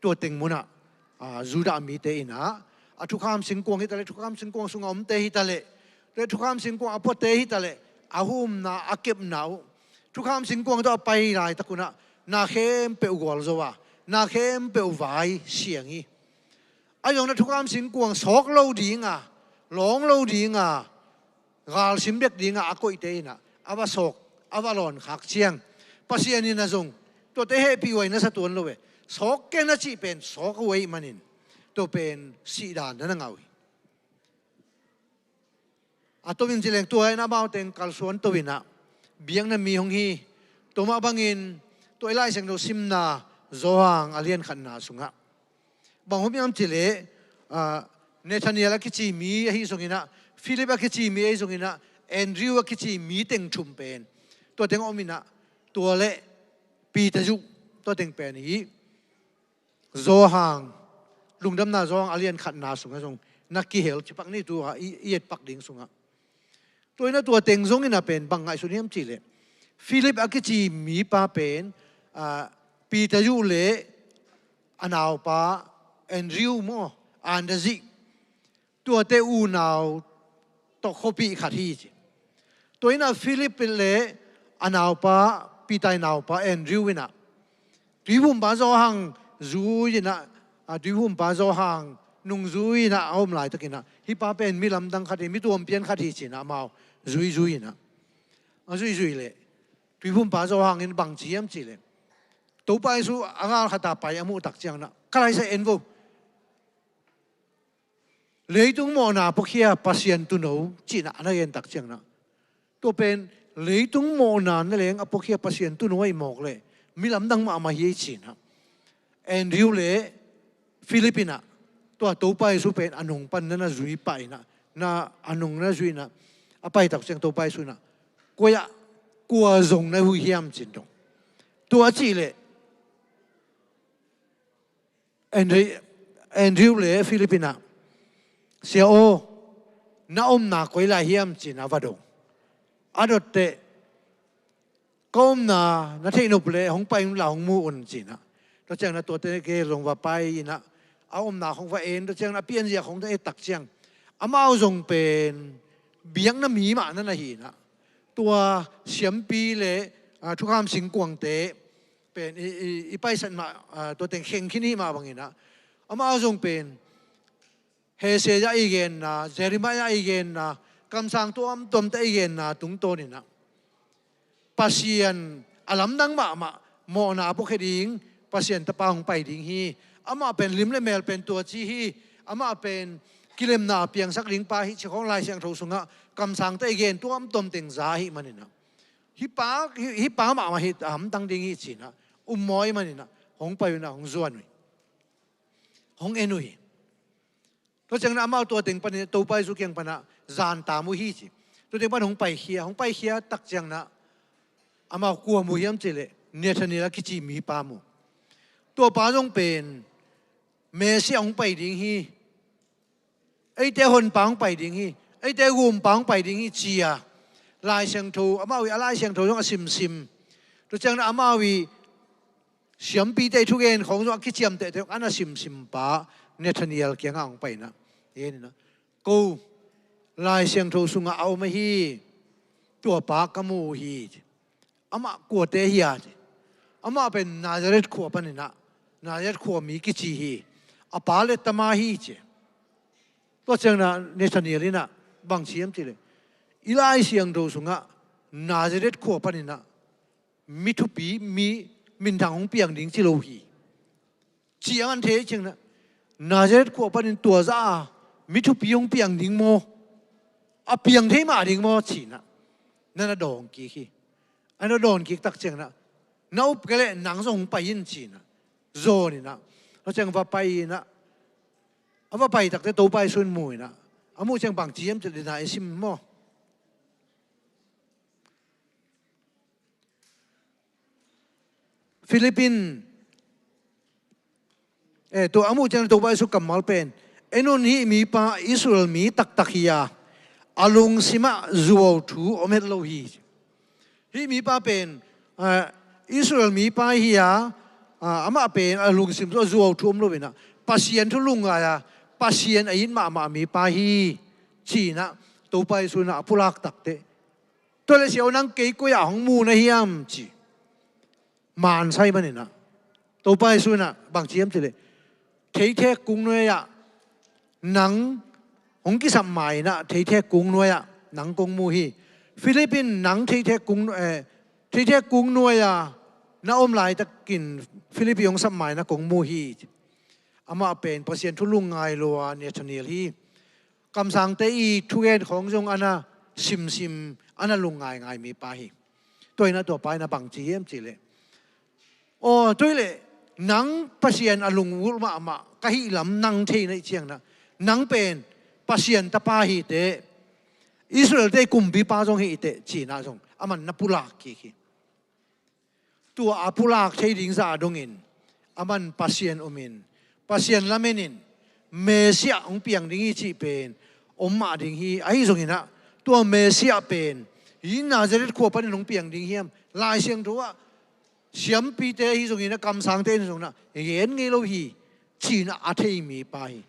ตัวเต็งมุนจูดามีเตอินะทุกข้ามสิงกวงฮิตาเลทุกข้ามสิงกวงสุงอมเตฮิตาเลทุกข้ามสิงกวงอพอเตฮิตาเลอาหุมนาอาเก็บหนาวทุกข้ามสิงกวงต้องไปหลายตะกุนะนาเข้มเปอุกอลโซวานาเข้มเปอุไว้เสียงอีไอ้ยองนั้นทุกข้ามสิงกวงสอกโลดีงาหลงโลดีงากาลสิมเบกดีงาอากุยเตอินะอาวาสอกอาวาลอนขักเชียงปัสเซียนี่นะจงตัวเตะเฮปีไว้นะสะตัวนั่นเลยสอกเกน่าจีเป็นสอกไว้มันนินตัวเป็นสีดานนั่นเงาตัววินจิเลงตัวไอ้น้าบ่าวเต็งกัลสวนตัววินะเบียงนั้นมีหงฮีตัวมาบังอินตัวไอ้ไล่เสียงตัวซิมนาโจฮังอาเลียนขันนาสุงะบางคนมีอันจิเลเนธานีลกิจีมีไอ้สุงินะฟิลิปกิจีมีไอ้สุงินะแอนดริวกิจีมีเต็งชุมเป็นตัวเต็งอมินะตัวเละปีตะจุตัวเต็งเป็นนี้โจฮังลุงดำนาโจฮังอาเลียนขันนาสุงะจงนักกีเฮลจิปักนี่ตัวอีเอ็ดปักดิ่งสุงะตัวนั้นตัวเต็งจงนี่นะเป็นบางไงสุนียมจิเลฟิลิปกิจีมีป้าเป็นปีตะจุเละอันเอาป้าแอนดริวโมอันเดซิตัวเตอูนาวตกโคปีขัดที่ตัวนั้นฟิลิปเป็นเละอันเอาป้า pi tai nào pa Andrew ina tui hum ba zo hang zu ina tui hum ba zo hang nung zu ina om lai takina hi pa pen mi lam dang khati mi tuam pian khati china mau zui ina zui le tui hum ba zo hang in bang chiam chi le to pai su anga khata pai amu tak chiang na kalai sa envo leitung mo na pokhia pasien tu no china na yen tak chiang na to pen leitung mo na na leng apokhia pasien tu no ai mok le mi lam dang ma hi china Andrew le Filipina to pai su pen anung pan na zui pai na anung na zui na apai tak chiang to pai su na koya kwa zong na hu hiam chin dong to chi le Andrew le Filipina sia o na na koi la hiam chin avado adot te kom na thei no ple hong pai la hong mu un chin na to chang na to te ke rong wa pai na na hong wa en to chang na pian zia hong te tak chang amao zong pen biang na mi ma na hi na tua xiam pi le thu kham sing kwang te pen i pai san ma to teng kheng khini ma bangina amao zong pen he se ya igen na Jeremiah igen na kam sang to am tom te igen na tung to ni na pasien alam dang ma mo na po kheding pasien ta pa hong pai ding hi ama pen lim le mel pen to chi hi ama pen kilem na piang sak ling pa hi chi khong lai siang tho sunga kam sang te igen to am tom teng za hi manina hi pa ma hi am tang ding hi chi na moi manina hong pai na hong zuan hong enui to chang na amao to teng pan to pai su kyang pana zan ta mu hi chi to teng pan hong pai khia tak chang na amao ku mu hiam chele Nathaniel ki chi mi pa mu to pa jong pen me si hong pai ding hi ai te hon pa hong pai ding hi ai te gum pa hong pai ding hi chi a lai siang tho amao wi lai siang tho jong sim to chang na amao wi siam pi te thu gen khong jong ki chiam te ana sim pa Nathaniel kia ngang pai na yen na ko lai siang tho sunga au ma hi tua pa kamu hi ama ko te hi a ama pen Nazareth kho panina Nazareth kho mi ki chi hi apa le tama hi che to chang na Nathaniel na bang chiam chi le ilai siang tho sunga Nazareth kho panina mi thu pi mi min thang hong piang ding chi lo hi chi an the ching na Nazareth ko panin tua za mi thu piong piang ding mo a piang the ma ding mo chi na na dong ki hi ana don ki tak cheng na nau pele nang song pai yin chi na zo ni na lo cheng va pai na ava pai tak te to pai sun mui na amu cheng bang chiam che na sim mo Philippines to amu chang to bai su kamal pen enon hi mi pa Israel mi tak hiya alung sima zuo thu omet lo hi mi pa pen Israel mi pa hiya ama pen alung sim zuo thu om lo bina pasien thu lunga ya pasien ain ma mi pa hi chi na to bai su na pulak tak te to le siaw nang ke ko ya hong mu na hiam chi man sai manina to pai su na bang chiam chile thei the kung noi ya nang hong ki sam mai na thei the kung noi ya nang kong mu hi Philippines nang thei the kung noi ya na om lai ta kin Philippines yong sam mai na kong mu hi ama pen pasien thu lung ngai lo Nathaniel hi kam sang te i thu gen khong jong ana sim ana lung ngai mi pa hi toina to pai na bang chiam chile o toile nang pasien alung wul ma kahi lam nang the nei chiang na nang pen pasien ta pa hi te Israel te kum bi pa jong hi te chi na jong aman na pulak ki tu apulak thei ding za dongin aman pasien umin pasien lamenin mesia ong piang ding hi chi pen omma ding hi ai jong ina tu mesia pen in Nazareth ko pan nong piang ding hiam lai siang thua xiam pi te hi zong ina kam sang te zong na yen nge lo hi chi na a thei mi pa hi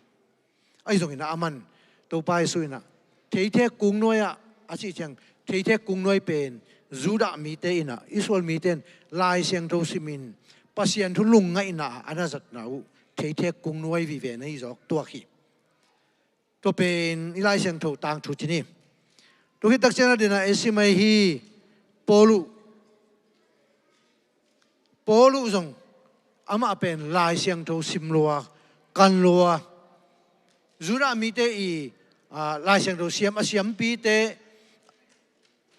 ai zong ina aman to pai su ina thei the kung noya a chi chang thế thế cùng nói bên Juda mi te ina Israel mi ten lai siang thâu simin pasien thu lung ngay na ana zat nau thế thế cùng nói vì về này giọt tua khi to bên lai siang thâu tang thu chini to khi tak chana dina esimai hi polu zong ama pen lai siang thâu simloa kan loa Juda mi te i lai siang thâu siam pi te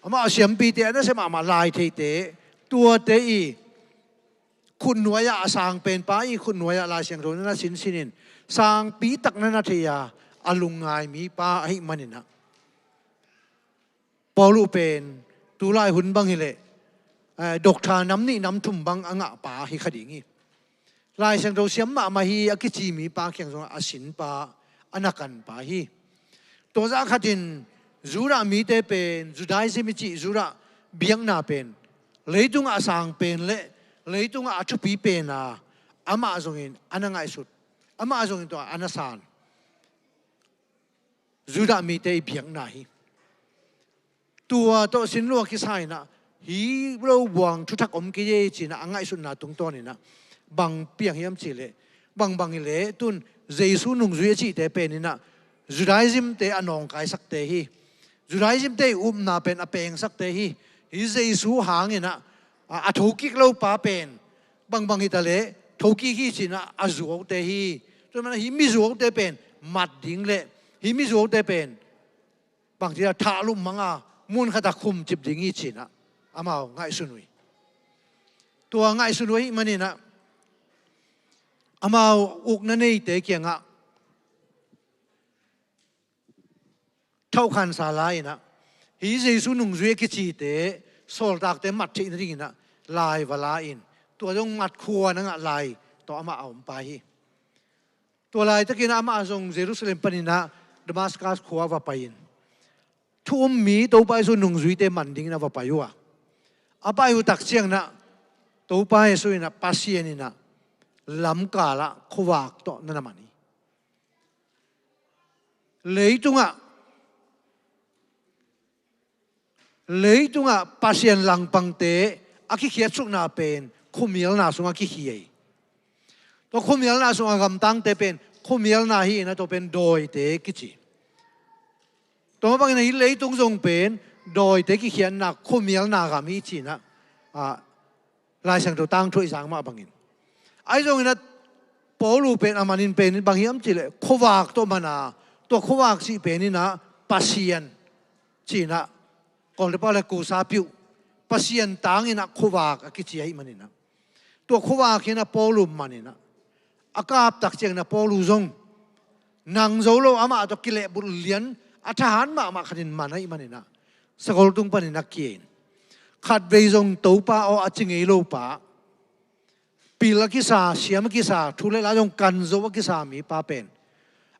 ama siam pi te na se ma lai the te tua te i khun nuaya sang pen pa i khun nuaya lai siang thâu na sin sinin sang pi tak na na theya alungai mi pa ai manina polu pen tu lai hun bang hile dok tha nam ni nam thum bang anga pa hi khadingi lai siang thâu siam ma hi akichi mi pa kyang zong asin pa anakan pa hi to za khatin Juda mi te pen Judaism chi Juda biang na pen leitung asang pen le leitung a chupi pen na ama zongin anangai sut ama zongin to anasan Juda mi te biang na hi tua to sin lo ki sai na hi lo wang thu thak om ki ye chi na angai sut na tung to ni na bang piang hiam chi le bang le tun Jesu nung zui chi te pen ni na Judaism te anong kai sak te hi Judaism te na pen apeng sak te hi Jesu hangin na a thoki lo pa pen bang hitale thoki hi china azuo te hi to man hi mi zuo te pen mat ding le hi mi zuo te pen bang ti tha lu manga mun khata khum chip ding hi china amao ngai sunui tua ngai sunui manina amao uk na nei te kyanga thâu khan sa lai na hi Jesu nung zui ki chi te sol tak te mat thi ring na lai wala in to jong mat khuwa na nga lai to ama aum pa hi to lai takin ama jong Jerusalem panina Damascus khuwa wa pain thum mi to pa su nung zui te man ding na wa payua apa yu tak chiang na to pa su ina pasien ina lam ka la khuwak to na mani leitunga pasien lang pangte aki khiat suk na pen khumial na sunga ki hiei to khumial na sunga gam tang te pen khumial na hi na to pen doi te kichi to bang na hi leitung jong pen doi te ki khian na khumial na gam hi chi na lai sang to tang thui sang ma bangin ai jong ina polu pen amanin pen bang hiam chi le khowak to mana to khowak si pen ni na pasien chi na còn le pa le ku sa piu pasien tang ina khowak ki chi ai manina to khowak hina polu manina akap tak cheng na polu zong nang zo lo ama to kile bul lian athahan ma khanin manai manina sakol tung panina kien khat ve zong to pa o achingei lo pa pila ki sa siam ki sa thule la jong kan zo ki sa mi pa pen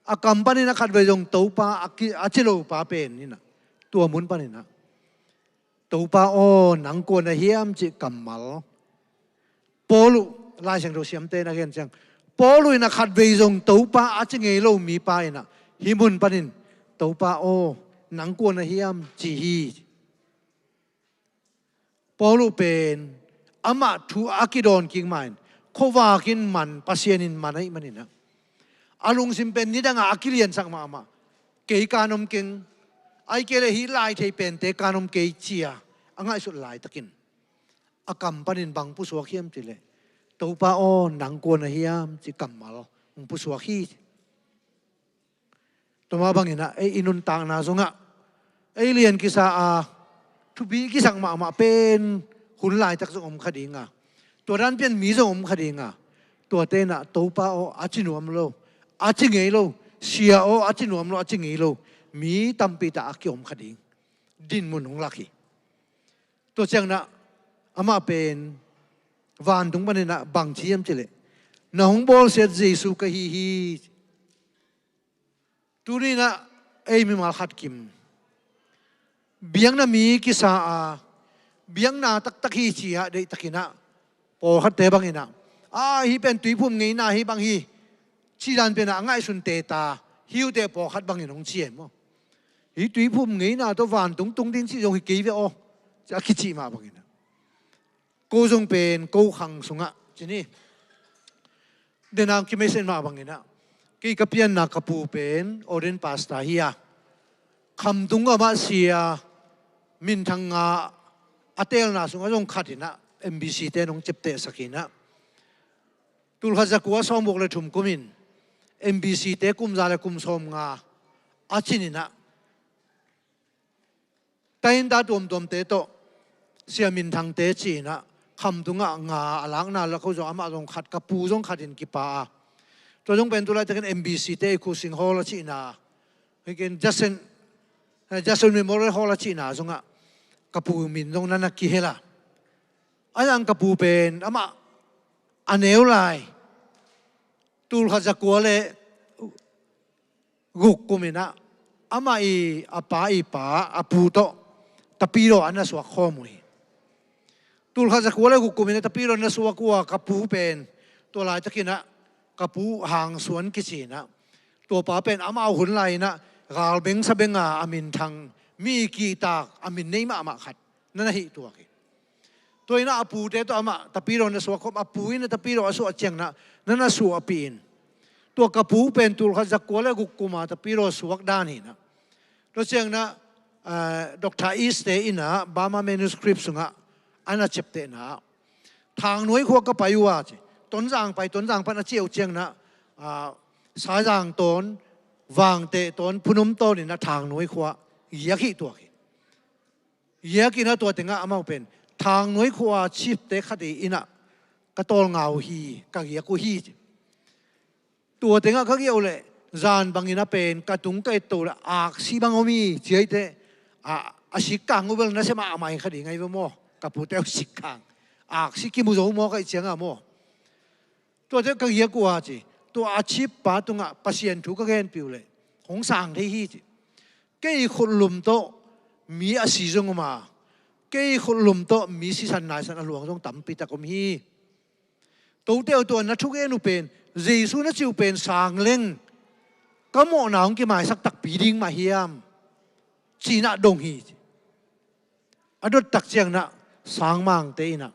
a company na khat ve jong to pa achilo pa pen ni na tua mun panina to pa o nang ko na hiam chi kamal polu lai sang do siam te na gen chang polu ina khat ve jong to pa achingei lo mi pa ina himun panin to pa o nang ko na hiam chi hi polu pen ama thu akidon king main khowa kin man pasienin manai manina alung simpen ni danga akilian sak ma ma ke kanom king ai kele hi lai thei pen te kanom ke chia angai su lai takin akam panin bang pu suak hiam chile to pa o nang ko na hiam chi kamal ung pu suak hi to ma bangina e inun tang na zonga alien kisa a thu bi ki sang ma pen hun lai tak zong om khadinga to ran pen mi zong om khadinga to te na to pa o achinuam lo achingei lo sia o achinuam lo achingei lo mi tampi ta akyom khading din mun hong laki to chang na ama pen van tung banina bang chiam chile na hong bol set Jesu ka hi turina ei mi mal khat kim biang na mi ki sa a biang na tak tak hi chi ha dei takina po khat te bangina hi pen tui phum ngei na hi bang hi chi dan pen a ngai sun te ta hiu te po khat bangin hong chiem mo hi tui phum ngei na to van tung ding chi jong hi kei ve o cha ki chi ma bangin ko jong pen ko khang sunga chini denang ki mesen ma bangina ki kapian na kapu pen oren pasta hiya kham dunga ma sia min thanga atel na sunga jong khatina MBC te nong chepte sakina tul khaza kwa somok le thum kumin MBC te kum za le kum som nga achinina tain da dom te to sia min thang te chi na kham dunga nga alang na la ko zo ama jong khat ka pu jong khatin ki pa to jong pen tu la te MBC te ku sing hol chi na again Jason Memorial Hall chi na zonga kapu min jong na ki hela ayang kapu pen ama aneu lai tul khaza ko le guk kumina ama i apa apu to tapiro ana swa khomui tul khaza ko le guk kumina tapiro na swa ko kapu pen to lai takina kapu hang suan kichina to pa pen ama hun lai na gal beng sabenga amin thang mi ki tak amin nei ma khat na hi to ki toina apu te to ama tapiro na swa khom apu in tapiro aso acheng na su apin to kapu pen tul khaza ko le guk kuma tapiro suak dani na to cheng na Dr. East te ina Bama manuscript sunga ana chepte na thang noi kho ka paiwa che ton jang pa na chiu cheng na sa jang ton wang te ton punum to ni na thang noi kho yaki to ki yaki na to tenga amau pen thang noi kho chip te khati ina ka tol ngau hi ka yaku hi to tenga ka gi ole zan bangina pen ka tung kai to la ak si bangomi chei te a sikang ubel na sema amai khadi ngai mo ka pu te sikang ak si ki mu zo mo kai chenga mo to te ka yaku a chi to a chip pa tunga pasien thu ka gen piule hong sang the hi chi ke khulum to mi a si jong ma ke khulum to mi si san nai san luang jong tam pi ta kom hi to te to na thu gen u pen jesu na chiu pen sang leng ka mo na ong ki mai sak tak pi ding ma hiam chi na dong hi adot tak chiang na sang mang te ina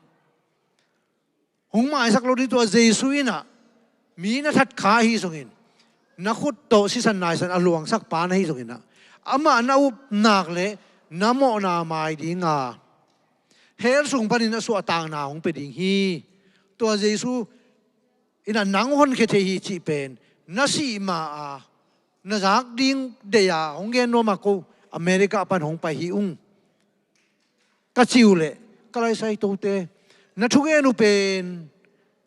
hong mai sak lo ni to jesu ina mi na that kha hi songin na khut to si san nai san aluang sak pa na hi songin na ama na up nak le namo na mai dinga her sung panin na su atang na hong pe ding hi to jesu ina nang hon khe the hi chi pen na si ma a na jak ding de ya hong gen no ma ko America pan hong pa hi ka chiu le ka lai sai to te na thu ge nu pen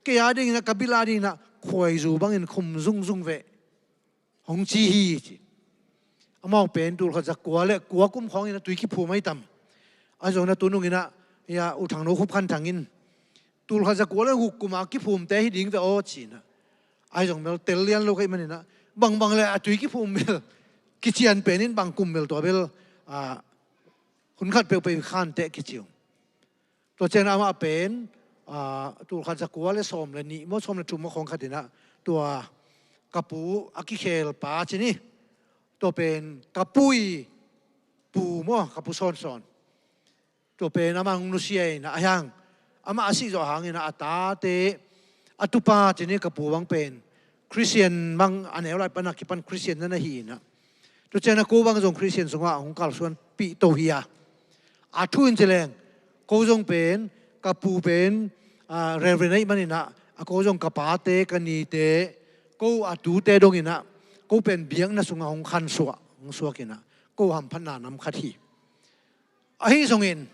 ke ya ding na kabila ding na khoi zu bang in khum zung ve hong chi hi chi amao pen tul kha jak kwa le kwa kum khong ina tui ki phu mai tam a zo na tu nu ina ya u thang no khup khan thangin tul kha jak kwa le hu kuma ki phum te hi ding ve o chi na ai jong mel tel lian lo kai man na bang le a tui ki phum mel ki chian penin bang kum mel to bel hun khat pe khan te ki chiu to chen ama pen tul kha jak kwa le som le ni mo som le tu mo khong khatina tua kapu aki khel pa chini to pen kapui pu mo kapu son to pen amang nu siai na ayang ama asi zo hangina ata te atupa chini kapu wang pen Christian mang aneu lai pana kipan Christian na hi na to chena ko wang jong Christian songa hong kal suan pi to hiya athun cheleng ko jong pen kapu pen reverend manina ako jong kapate kani te ko atu te dong ina ko pen biang na sunga hong khan suwa kina ko ham phana nam khathi a hi songin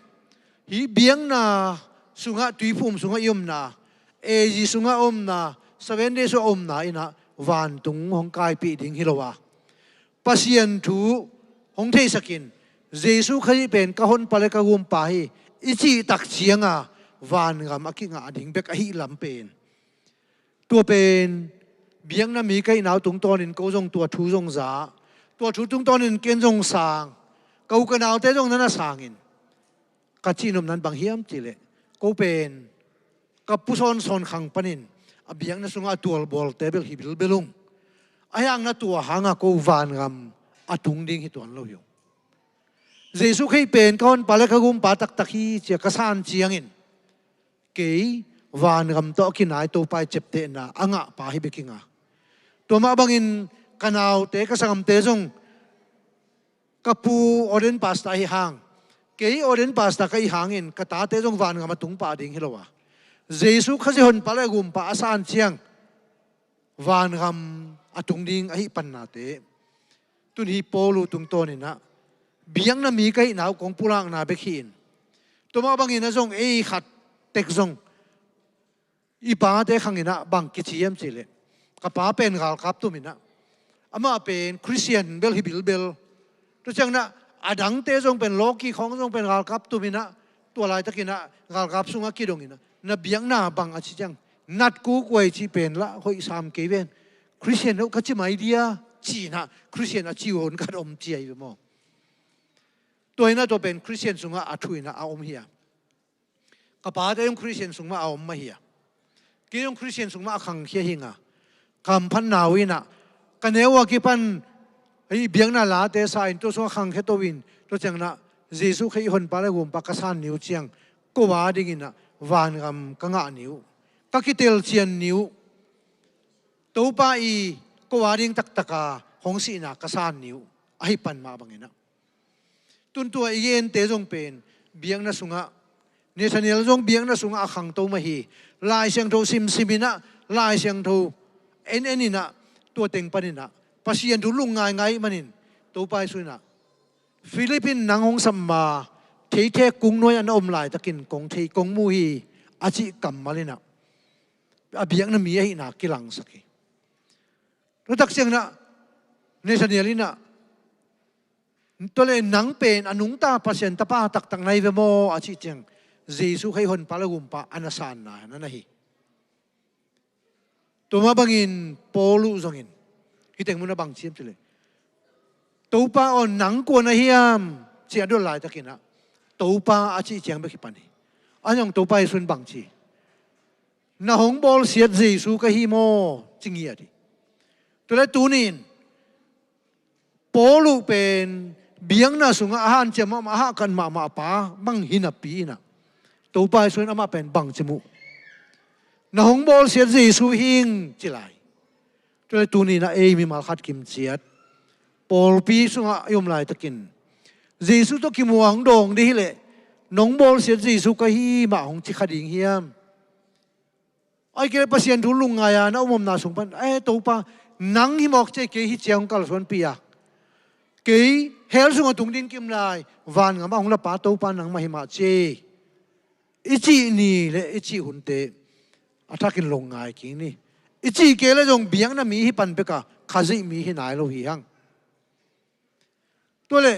hi biang na sunga tui phum sunga yum na e ji sunga na 7 days na ina van tung hong kai pi ding hilowa pasien thu hong thei sakin jesu khai pen ka hon pale ka gum pa hi ichi tak chianga van gam akinga ding bek a hi lam pen tu pen biang na mi kai naw tung ton in ko jong tua thu jong za tua thu tung ton in ken jong sang kau ka naw te jong na sangin ka chinom nan bang hiam chile ko pen ka puson son khang panin abiang na sunga tual bol table hibil belung ayang na tua hanga ko van gam atung ding hi ton lo yo Giêsu khi bền con bà lê khá gồm bà tắc tắc hi chìa cá san chiang in kỹ vàn gầm tọ kinh ái tô pai chếp tệ na anga bà hi bê kinh à tô mà bằng in canal tế cá sang tế dòng kapu oren pasta hi hang kỹ oren pasta cái hang in cả tá tế dòng vàn gầm tung bà đình hi lo à Giêsu khá hồn bà lê gồm bà san chiang vàn gầm tung đình hi pan na tế tun hi polu tung tôn in na biang na mi kai naw kong pulang na bekhin tuma bangin na zong ei khat tek zong ipa te khangina bang kichiam chile kapa pen gal kap tu mina ama pen Christian bel hibil bel to chang na adang te zong pen loki khong zong pen gal kap tu mina to lai takina gal kap sunga kidongina na biang na bang achi chang nat ku kwai chi pen la hoi sam ke ven Christian no ka chi mai dia chi na Christian a chi won ka om chi ai moตัวนั้นตัวเป็นคริสเตียนสุงอาทุยนะอาอมเฮียกับป้าแต่ยังคริสเตียนสุงมาอาอมมาเฮียกี่ยังคริสเตียนสุงมาขังเฮียหิงอ่ะคำพันนาวินะกันเนวกี่พันไอ้เบียงน่าลาเตสายตัวสุงขังเฮตัววินตัวจังนะเยซูให้คนปาเลกุมปากกษันนิวเจียงก็ว่าดิ่งนะวานกำกังอานิวกักิเตลเชียนนิวตัวป้าอีก็ว่าดิ่งตักตะกาหงสีนะกษันนิวไอ้ปันมาบังเงินะตุนตัวเย็นเตจงเป็นเบียงน่ะสุงะเนธาเนียลจงเบียงน่ะสุงะขังโตมาฮีลายเสียงโตซิมซิมินะลายเสียงโตเอ็นนี่นะตัวเต็งปนินะปัสยันทุลุงง่ายง่ายมันินตัวไปสุนะฟิลิปปินส์นังหงสัมมาเทเทกุ้งน้อยอันอมลายตะกินกงเทกงมูฮีอาจิกัมมาลินะเบียงน่ะมีไอ้นะกิลังสักแล้วตักเสียงนะเนธาเนียลินะตัวเลยหนังเป็นอนุงตาพัศยันตาป้าตักตังในเวโมอาชิจังเยซูให้คนปาลกุมปาอนาสานนะนั่นนี่ตัวมาบังอินโปลูจงอินฮิตเองมุนบังเชียมเลยตัวป้าอ่อนหนังกวนเฮียมเจียด้วยลายตะกินะตัวป้าอาชิจังไม่คิดปานี่อันยังตัวป้าส่วนบังชีน่าหงบอลเสียเยซูก็ฮิโมจริงเหี้ยดิตัวเลยตัวนี้โปลูเป็นเบียงน่ะสุงอาหารเจมามาหากันมาป้าบังหินปีน่ะตัวไปส่วนอามาเป็นบังจมูกน่าหงบอลเสียจีสุหิงจิไลตัวตัวนี้น่ะมีมาขัดกิมเสียดปอลปีสุงอายมลายตะกินจีสุตัวกิมวางดงดีเลยน้องบอลเสียจีสุก็ฮีมาหงจิขัดยิงเฮียมไอ้เกล้าเสียนทุลุงไงอ่ะน่าอมน่าสงปันตัวป้านังหิมอกเจ๊เกฮิเจียงกัลส่วนปีอ่ะเกยเฮลสุงตุงดินกิมลายวานงามาหงละป้าตัวป้านังมาหิมาเจอิจินี่เลยอิจิหุ่นเตะอาทักกินลงไงกินนี่อิจิเกล้าจงเบียงน่ะมีฮิปันเปกะขาซิมีฮินายโลหิฮังตัวเลย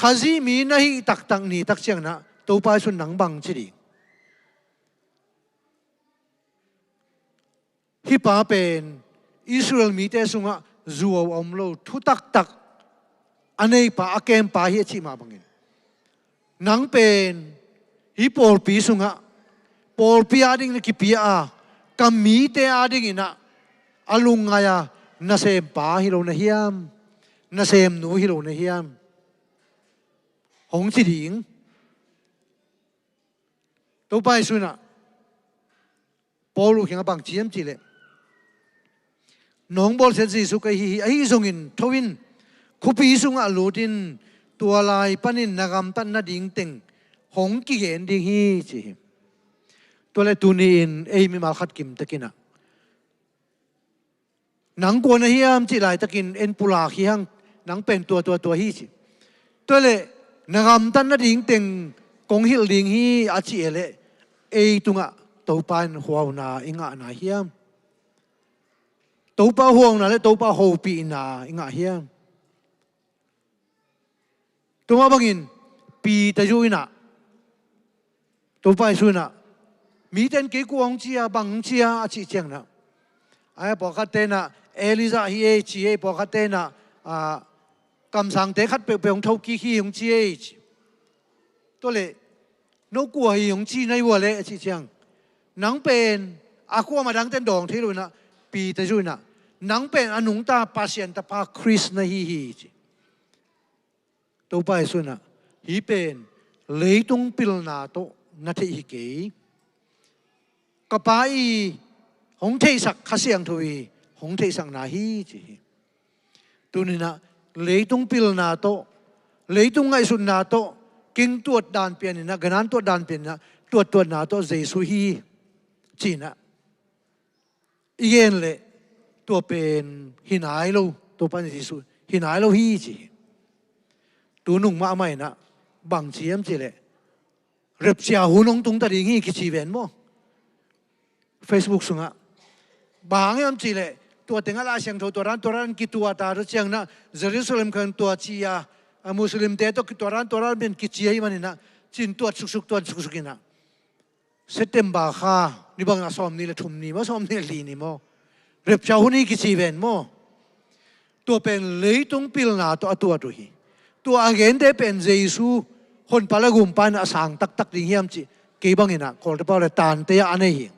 ขาซิมีน่ะฮิตักตังนี่ตักเชียงนะตัวป้าส่วนหนังบังจิริฮิป้าเป็นอิสราเอลมีแต่สุงะจัวอมโลทุตักตักอันนี้ป้าอาเกมป้าเฮียชิมาบังเงินนังเป็นฮิปอลปีสุงะปอลปีอาดิ่งนี่กิปีอากัมมีเตอาดิ่งนะอาลุงไงอะนาเซมป้าฮิโรนะเฮียมนาเซมหนูฮิโรนะเฮียมหงสิดิ่งตัวไปสุนะปอลูเขียงบังเจียมจีเลน้องบอลเซนซีสุกฮีไอซงอินทวินคุปีสุงะลูดินตัวลายปันินนากำตันนาดิ่งเต็งหงกิเกนดิ่งฮีจีตัวเลตุนีนมีมาขัดกิมตะกินะหนังกวนเฮียมจีลายตะกินปุลาขี้หังหนังเป็นตัวฮีจีตัวเลนากำตันนาดิ่งเต็งกงฮิลดิ่งฮีอาจีเลตุงะตัวปานหัวนาอิงะนาเฮียมตัวป้าห่วงนะและตัวป้าโฮปีน่ะอิงะเฮียมตัวมาบังอินปีตะยุยน่ะตัวป้าสุน่ะมีเต็นเกี่ยวกับเจียบังเจียอาชิเจียงน่ะไอ้ปอกัดเตน่ะเอลิซาฮีเอจีเอปอกัดเตน่ะกำสังเตขัดเปลี่ยนทกี้ฮีของจีเอตัวเล่นกกัวฮีของจีในวัวเล่อาชิเจียงหนังเป็นอากัวมาดังเต้นดองที่รู้นะปีตะยุยน่ะหนังเป็นอนุงตาปัสยันตาพาคริสนะฮีตัวไปสุนะ hi pen leitung pilna to na the hi ke kapai hong thei sak khasiang thui hong thei sak na hi chi tunina leitung pilna to leitung ngai sun na to king tuat dan pian na ganan tuat dan pian na tuat na to jesu hi china igen le to pen hinai lo to pan jesu hinai lo hi chi tu nung ma mai na bang chiam chi le rep chia hu nong tung ta ring hi ki chi ven mo Facebook sunga bang yam chi le to tenga la siang tho to ran ki tua ta ro chiang na Jerusalem kan to chi ya Muslim te to ki to ran ben ki chi ai mani na chin to suk ina September kha ni bang a som ni le thum ni mo som ni li ni mo rep chia hu ni ki chi ven mo to pen leitung pil na to atua tu hi to again de pen Jesu hon palagum pan asang tak ding hiam chi ke bang ina kol te pa le tan te ya ane hi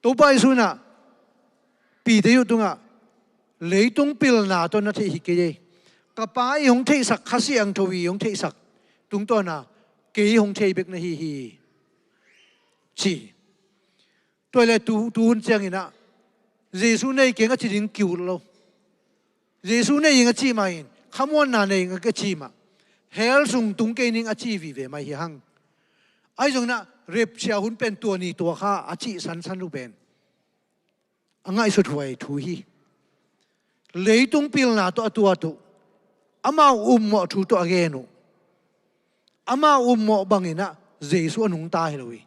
to pai su na pi te yu tunga leitung pil na to na the hi ke ye ka pa yong thei sak khasiang thawi yong thei sak tung to na ke hong thei bek na hi chi to le tu hun chang ina Jesu nei ke nga chi ding kiu lo Jesu nei nga chi mai khamon na nei nga ke chi ma hel sung tung ke ning a chi vi ve mai hi hang ai jong na rep chia hun pen tua ni tua kha a chi san lu pen angai su thuai thu hi leitung pil na to atua tu ama mo thu to agenu ama mo bangina Jesu anung ta hi loi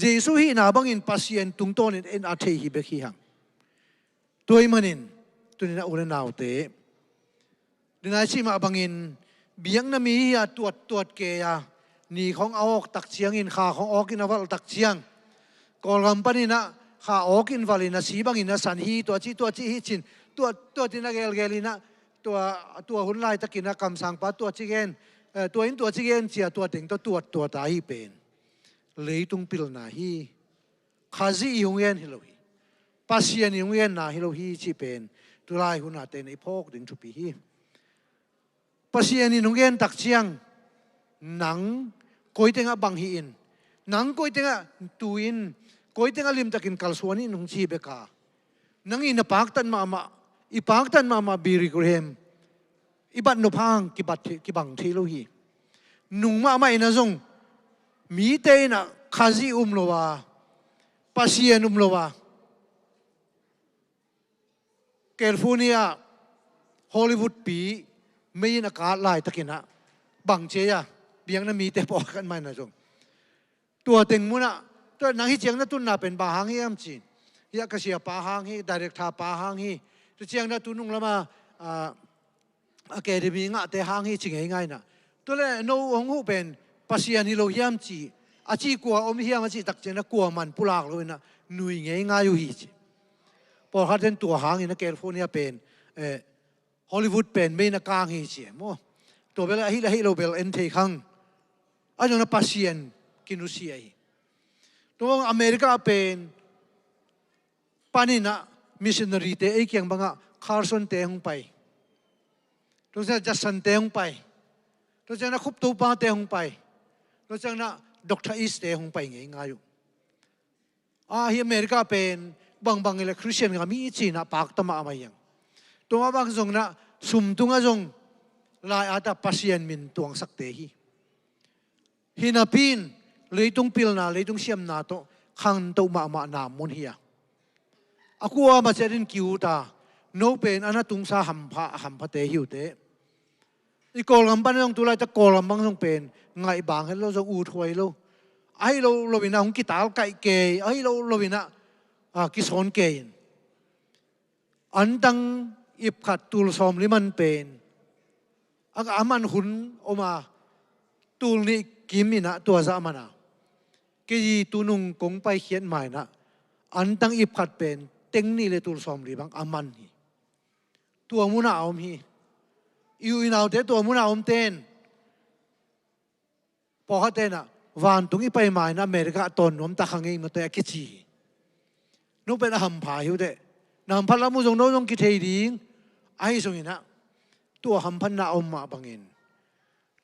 Jesu hi na bangin pasien tung ton en a the hi be hi hang toy manin tunina ule naw te dinai chi ma bangin biang na mi ya tuat ke ya ni khong aok tak chiang in kha khong ok in awal tak chiang kolgam panina kha ok in valina si bangin na san hi to chi hi chin to tin gelina to hun lai takina kam sang pa to chi gen to in to chi gen chia to ting to ta hi pen leitung pil na hi khazi yung yen hi lo hi pasien yung yen na hi lo hi chi pen tu lai hun na te nei phok ding thu pi hi pasien ni nung yen tak chiang nang koi tenga bang hi in nang koi tenga tuin koi tenga lim takin kalsuani nung chi beka nang ina paktan ma biri kurhem ibat no phang ki bang thi lo hi nung ma ina zong mi te na khazi lowa pasien lowa California Hollywood pi mấy na cá lại ta kina bằng chế à biếng na mi te bỏ kan mai na jong tua tình mu na to nang hi chiang na tun na pen ba hang hi am chin ya ka sia pa hang hi direct tha pa hang hi to chiang na tunung lama academy nga te hang hi ching ngai na to le no ong hu pen pasian hi lo hiam chi a chi kwa om hiam a chi tak chen na kwa man pulak lo na nui ngai nga yu hi chi por ha den tua hang in California pen Hollywood pen mấy na kang hi chi mo to bela hi lo bel en thei khang a jong na pasien kinusi ai to America pen panina missionary te ai kyang banga Carson te hong pai to sa Jason te hong pai to sa na khup to pa te hong pai to sa na Dr. East te hong pai ngai ngayu hi America pen bang ile Christian nga mi chi na pak tama amayang tunga bang zong na sum tunga zong lai ata pasien min tuang sak te hi hinapin leitung pil na leitung siam na to khang to ma na mun hi akua ma cherin kiu ta no pen ana tung sa ham pha te hiu te i kol gam ban jong tu lai ta kol gam bang jong pen ngai bang hello zo u thoi lo ai lo bina hong ki tal kai ke ai lo bina ki son ke an tang ip khat tul som liman pen aman hun oma tul ni kimina tua za mana ke yi tunung kong pai hian mai na an tang ip khat pen teng ni le tul som li bang aman hi tua muna om hi yu inau te tua muna om ten po ha te na van tung i pai mai na America ton nom ta khang ei ma te ki chi no pen ham pha hiu de nam phala mu jong no jong ki thei ding ai song ina tua ham phan na om ma bangin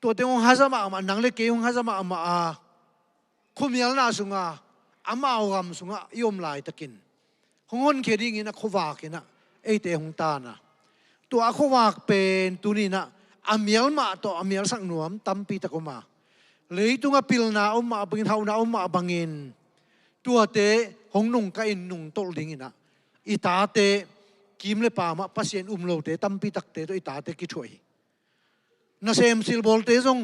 ตัวเต็งฮัสมาอามานังเล็กเกี่ยงฮัสมาอามาคุมยัลนาสุงาอามาเอากำสุงายอมลายตะกินหงอนเคดิ้งอินะขวากินะเอเตหงตานะตัวขวาเป็นตัวนี้นะอามีลมาตัวอามีลสังนวมตั้มปีตะกุมาเลยตัวงาพิลนาอมมาบังเท้านาอมมาบังเงินตัวเตหงนุ่งกับอินนุ่งโตดิ้งอินะอิตาเตกิมเลปามาพัศยันโลเตตั้มปีตักเตตัวอิตาเตกิช่วยนาเซมซิลบอลเตจง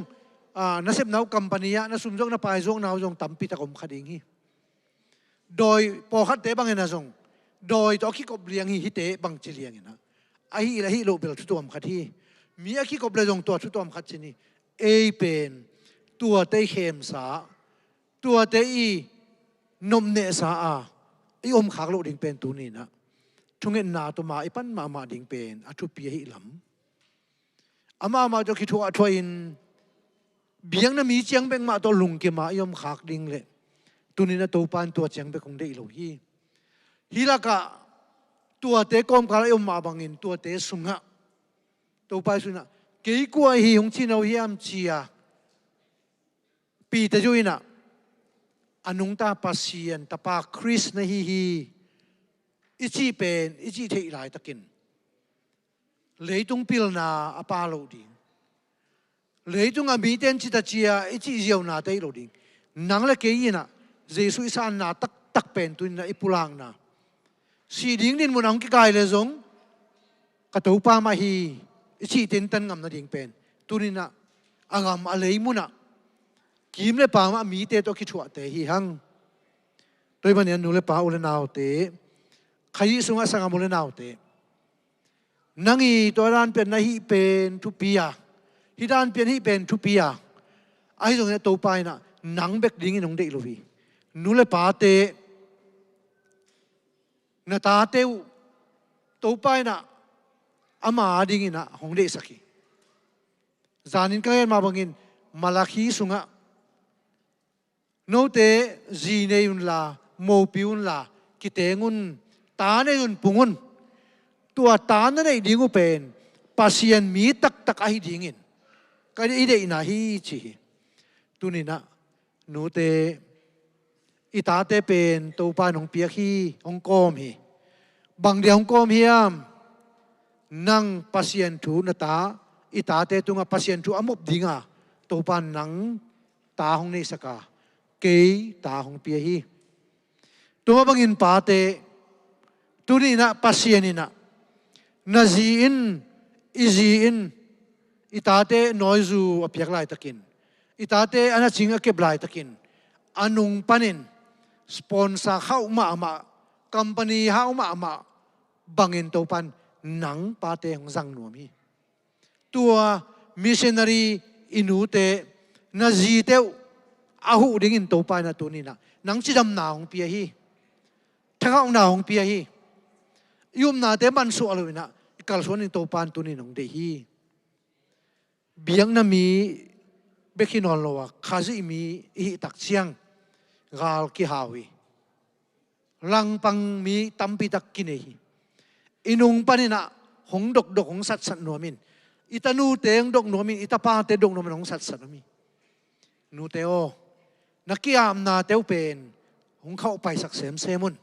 นาเซมนาวคัมปานียะนาสุมจงนาปายจงนาวจงตั้มปีตะกุมขัดอิงฮีโดยพอขัดเตบังเงินนะจงโดยตัวขี้กบเลี้ยงฮิเตบังจิเลี้ยงนะไอ้ละฮิโลเบลทุตัวมขัดที่มีไอ้ขี้กบเลยจงตัวทุตัวมขัดชนี่เอเป็นตัวเตยเข้มสาตัวเตยนมเนสาไอ้อมขากโลดิ่งเป็นตัวนี้นะช่วงเงินนาตัวมาไอ้ปั้นมาดิ่งเป็นอัตุปีฮิลำอามาจะคิดว่าทวินเบียงนั้นมีเจียงเป็นมาตัวลุงเกี่ยมายอมขากดิ่งเลยตัวนี้นะตัวปานตัวเจียงเป็นคงได้โลฮีฮิลากะตัวเตะกอมคาราอมมาบังอินตัวเตะสุงะตัวไปสุนะเกี่ยกว่าฮิฮงชินเอาฮิอัมชียปีเตจุยนะอนุงตาปัสเซียนตาปาคริสนะฮิอิจิเป็นอิจิเทอิไลตะกินเลยตุงพิลนาอปาโลดิงเลยตุงอามีเตนจิตาเจียอิจิเจียวนาเตโลดิงนังละเกี่ยนะเจสุอิสานนาตักเป็นตุนนะอิปุลังนาสีดิ่งดินมุนังกิกายเลยจงกระตูปามาฮีอิจิเต็นตันงามนาดิ่งเป็นตุนินะอางามอะไรมุนะกิมเลยปามามีเตตัวคิดชัวเตฮีหังโดยมันเนี่ยนูเลยปาอุเลนาวเตขยิสุงะสังอามุเลนาวเตนังอีตัวด้านเป็นนาฮีเป็นทุปียาฮิด้านเป็นฮีเป็นทุปียาไอ้ตรงนี้ตัวไปนะนังเบกดิ่งนงเด็กลูฟีนูเลยปาเตนาตาเตวตัวไปนะอามาดิ่งนะหงเดสักีจานินก็เห็นมาบังอินมาลาคีสุงะโนเตจีเนยุนลาโมปิอุนลากิเตงุนตาเนยุนปุงุนตัวตาเนยดิ่งอุเป็นปัสยันมีตักไอดิ่งอินก็ได้ได้นะฮีจีตัวนี้นะโนเตอิตาเตเป็นตัวปานของเปียคีของกอมฮีบางเดียวของกอมฮียมนั่งปัสยันทูนตาอิตาเตตุงปัสยันทูอมบดิ่งอ่ะตัวปานนังตาของเนสกาเกยตาของเปียฮีตัวบางอินปาเตตัวนี้นะปัสยันนี่นะนาจีอินอิจีอินอิตาเตนอยจูอเปียกลายตะกินอิตาเตอันนั้นจริงอเก็บลายตะกินอนุงปันินสปอนเซอร์เข้ามาคัมปานีเข้ามาบังเอินตัวปันหนังปาเตของสังนวมีตัวมิชชันนารีอินูเตนาจีเตวอาหูดิ่งอินตัวปันนะตัวนี้นะหนังจีดำหนาของเปียฮีถ้าเขาหนาของเปียฮียุมนาเตมันสวเลยนะกัลส่วนอินตัวปันตัวนี้ของเดฮีเบียงนามีเบคินอนโลวะข้าจะมีอีตักเชียงกาลกิฮาวีลังปังมีตัมปีตักกินเอฮีอินุงปานินะหงดกของสัตว์นัวมินอิตานูเตงดกนัวมินอิตาปาเตดกนัวมินของสัตว์นัวมินนูเตโอนักกิยามนาเตวเป็นหงเข้าไปสักเสมเซมุน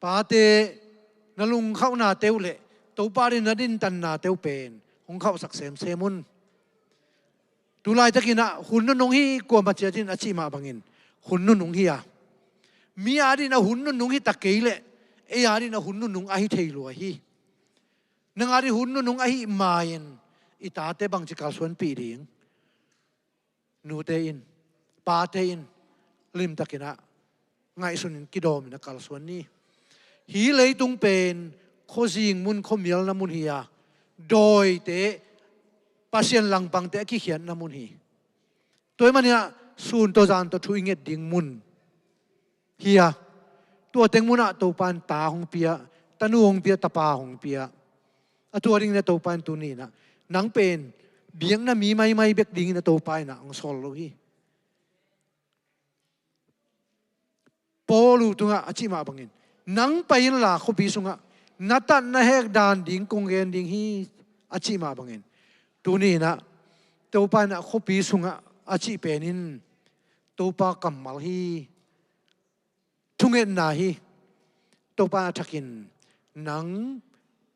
ปาเตนลุงเข้านาเตวเละตัวปาดินดินตันนาเตวเป็นหงเข้าสักเสมเซมุนดูลายตะกินะหุ่นนุ่นงฮีกลัวมาเจอที่อาชีมาบังอินหุ่นนุ่นงฮีอะมีอาดินะหุ่นนุ่นงฮีตะเกยเละเออาดินะหุ่นนุ่นงอาฮิเทยลัวฮีนังอาดิหุ่นนุ่นงอาฮิมาเย็นอิตาเตบังจิกาสวนปีดิ่งนูเตอินปาเตอินลิมตะกินะไงสุนินกิโดมินะกาลสวนนี้ฮีเลยตุงเป็นโคจิงมุนโคมิลนามุนฮียโดยเตปัสยันหลังปังเตะขี้เขียนนามุนฮีตัวมันเนี่ยสูนตัวจานตัวช่วยเงียดดิ่งมุนเฮียตัวเต็งมุนอะตัวปานตาของเปียตานูของเปียตาปาของเปียตัวดิ่งเนี่ยตัวปานตัวนี้นะนังเป็นเบียงน่ะมีไม่เบกดิ่งเนี่ยตัวปานนะองโซลโลฮีปอลูตุงะอาชิมาบังอินนังไปยินลาขบีสุงะนัตันนะเฮกดานดิ่งกงเกนดิ่งฮีอาชิมาบังอินตัวนี้นะ tàu pa na khopi sunga achi penin tàu pa kamal hi thungen na hi tàu pa thakin nang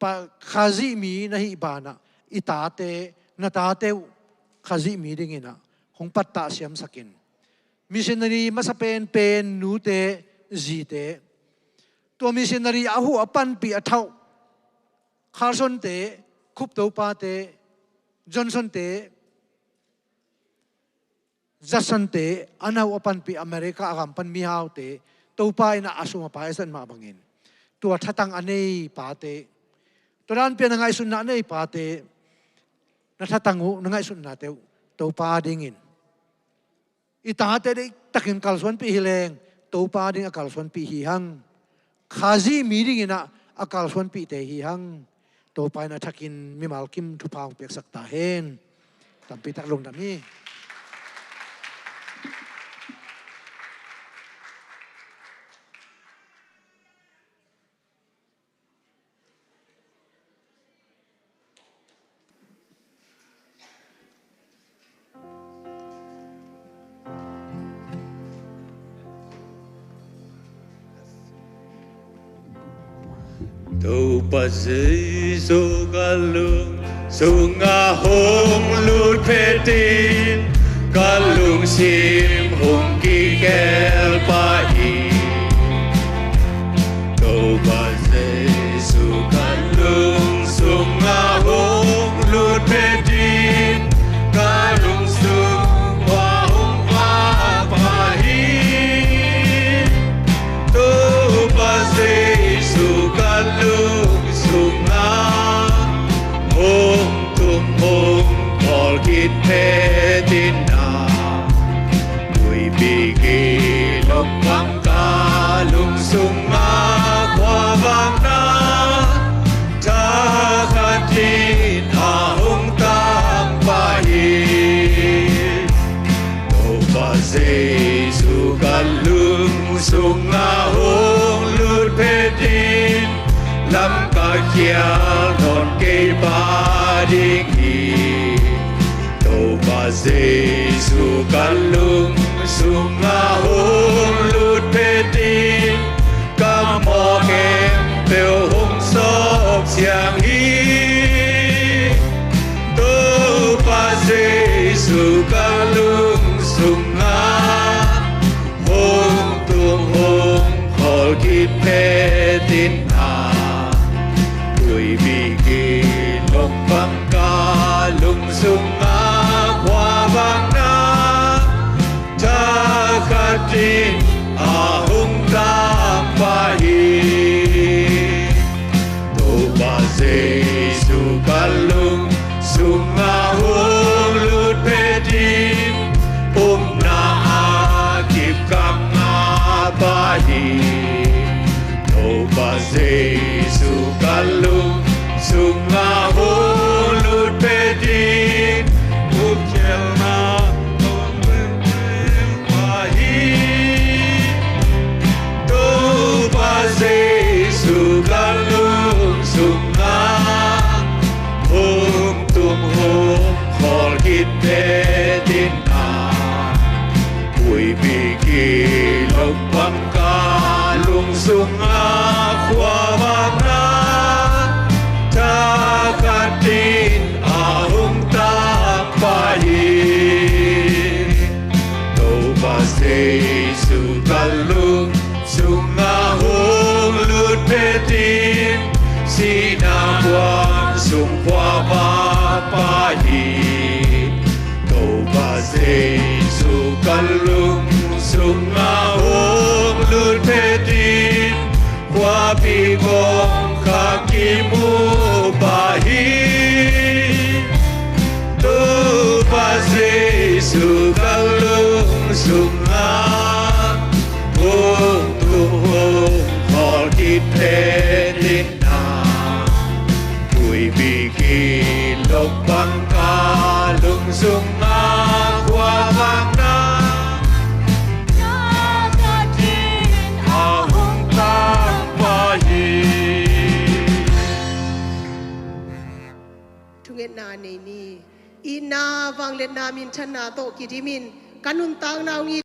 pa khazi mi na hi bana itate na ta te khazi mi dingina hong patta siam sakin missionary masapen pen nu te ji te to missionary ahu apan pi athau Carson te khup to pa te Johnson te Jason te anaw apan pi America agam pan mi hau te to pa ina asuma pa esan ma bangin tua thatang anei pa te toran pe ngai sun na nei pa te na thatangu ngai sun na te to pa dingin ita te de takin kalson pi hileng to pa ding kalson pi hi hang khazi mi ding ina kalson pi te hi hang to pa na thakin mi malkim thu pang pek sak ta hen tampi tak long dami Đâu ba dây dô ga lung sung a hong lut pe tin ga lung sim hong ki kel pa hi Đâu ba dây su ga lung sung a hong lut pe tin ga lung sung wa hong wa pa hi Đâu ba dây su ga lung sung a hong tum hong kol kit pe tin na Ui bi ki lok bang ka lung sung a kwa vang na Ta khat tin a hong tam pa hi Đâu ba dây su ga lung sung a hong lut pe tin Lam ka kia non ke ba ding hi Đâu ba dây su ga lung sung a hong lut pe tin Ka mo kem peo hong sop siang hi Đâu ba dây su ga lung sung a hong tum hong khol kit pe tin na Ui bi ki lok bang ka lung sung a kwa vang na Ta khat tin a hong tam pa hi Đâu ba dây su ga lung sung a hong lut pe tin na a kip kam a pa hi Đâu ba dây su ga lung sung a hong lut pe tin kel na hong pa hi Đâu ba dây su ga lung sung a hong tum hong khol kit pe tin na Ui bi ki lok bang ka lung sung a kwa vang na Ta khat tin a hong tam pa hi Đâu ba dây su ga lung sung a hong lut pe tin Si na quan sung qua ba pa hi Đâu ba dây su ga lung sung a hong lut pe tin Qua bi gong kha ki mu pa hi Đâu ba dây su ga lung sung a hong tum hong khol kit pe tin na Ui bi ki lok bang ka lung sung a kwa vang na Ta khat tin a hong tam pa hi Thungen na nei ni ina wanglet na min thana to kidimin kanun tang naw ni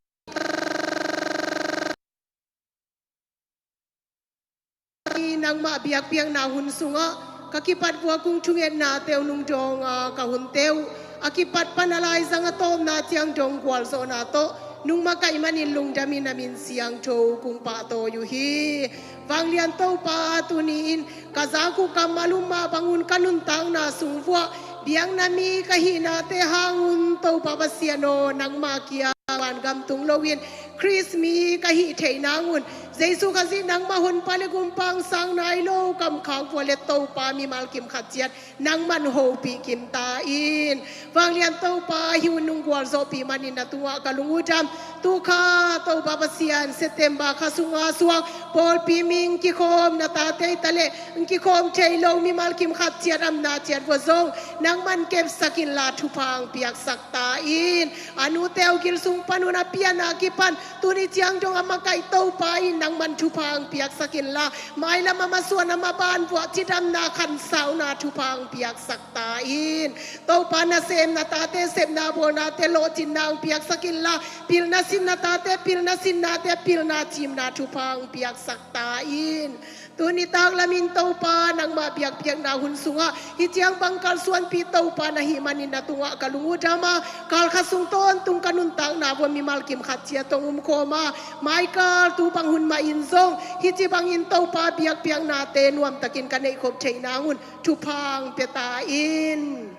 nang ma biak piang na hun sunga kakipat bua kung chungen na teu nung dong ka hun teu akipat panalai zanga tom na tiang dong kwal so na to nung makai manin lung damin namin siang to kung pa to yu hi wanglian to pa tunin kazaku kamaluma bangun kanuntang na sungwa biang nami kahina te hangun to papasiano nang makia wan gam tung lowin Chris mi kahi thei nangun Jesu khazi nang mahun pale gumpang sang nai lo kam khang pole to pa mi mal kim khachiat nang man ho pi kim ta in wanglian to pa hiun nung gwal zo pi manin na tuwa kalungu jam tu kha to babasian September khasunga suang pol pi ming ki khom na ta te tale ki khom thei lo mi mal kim khachiat am na chiat wo zong nang man kem sakin la thu phang piak sakta in anu teu gil sung panuna piana kipan tuni chiang jong amakai to pa in nang man thu phang piak sakin la mai la mama suan ama ban bua chidam na khan sau na thu phang piak sakta in to pa na sem na ta te sem na bo na te lo chin nang piak sakin la pil na sin na ta te pil na sin na te pil na chim na thu phang piak sakta in tuni tang lamin to pa nang ma piak piak na hun sunga hi chiang bangkal suan pi to pa na hi manin na tunga kalungu jama kal khasung ton tung kanun tang na bo mi mal kim khat chia tong khoma Michael tu bang hun ma in zong hi chi bang in to pa piak piak na te nuam takin kan ei khop thei na hun thu phang pe ta in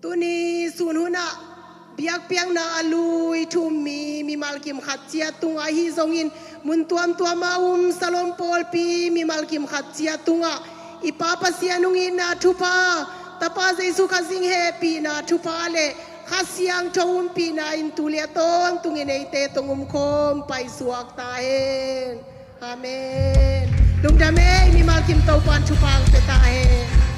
tuni sun huna biak piang na alui thu mi mal kim khat chia tunga hi zong in mun tuam salom pol pi mi mal kim khat chia tunga ipapa sianung in na thupa tapa Jesu khazing happy na thupa le khasiang thum pi na in tulia ton tungin ei te tongum khom pai suak ta hen amen lung dame mi mal kim to pan thupang te ta hen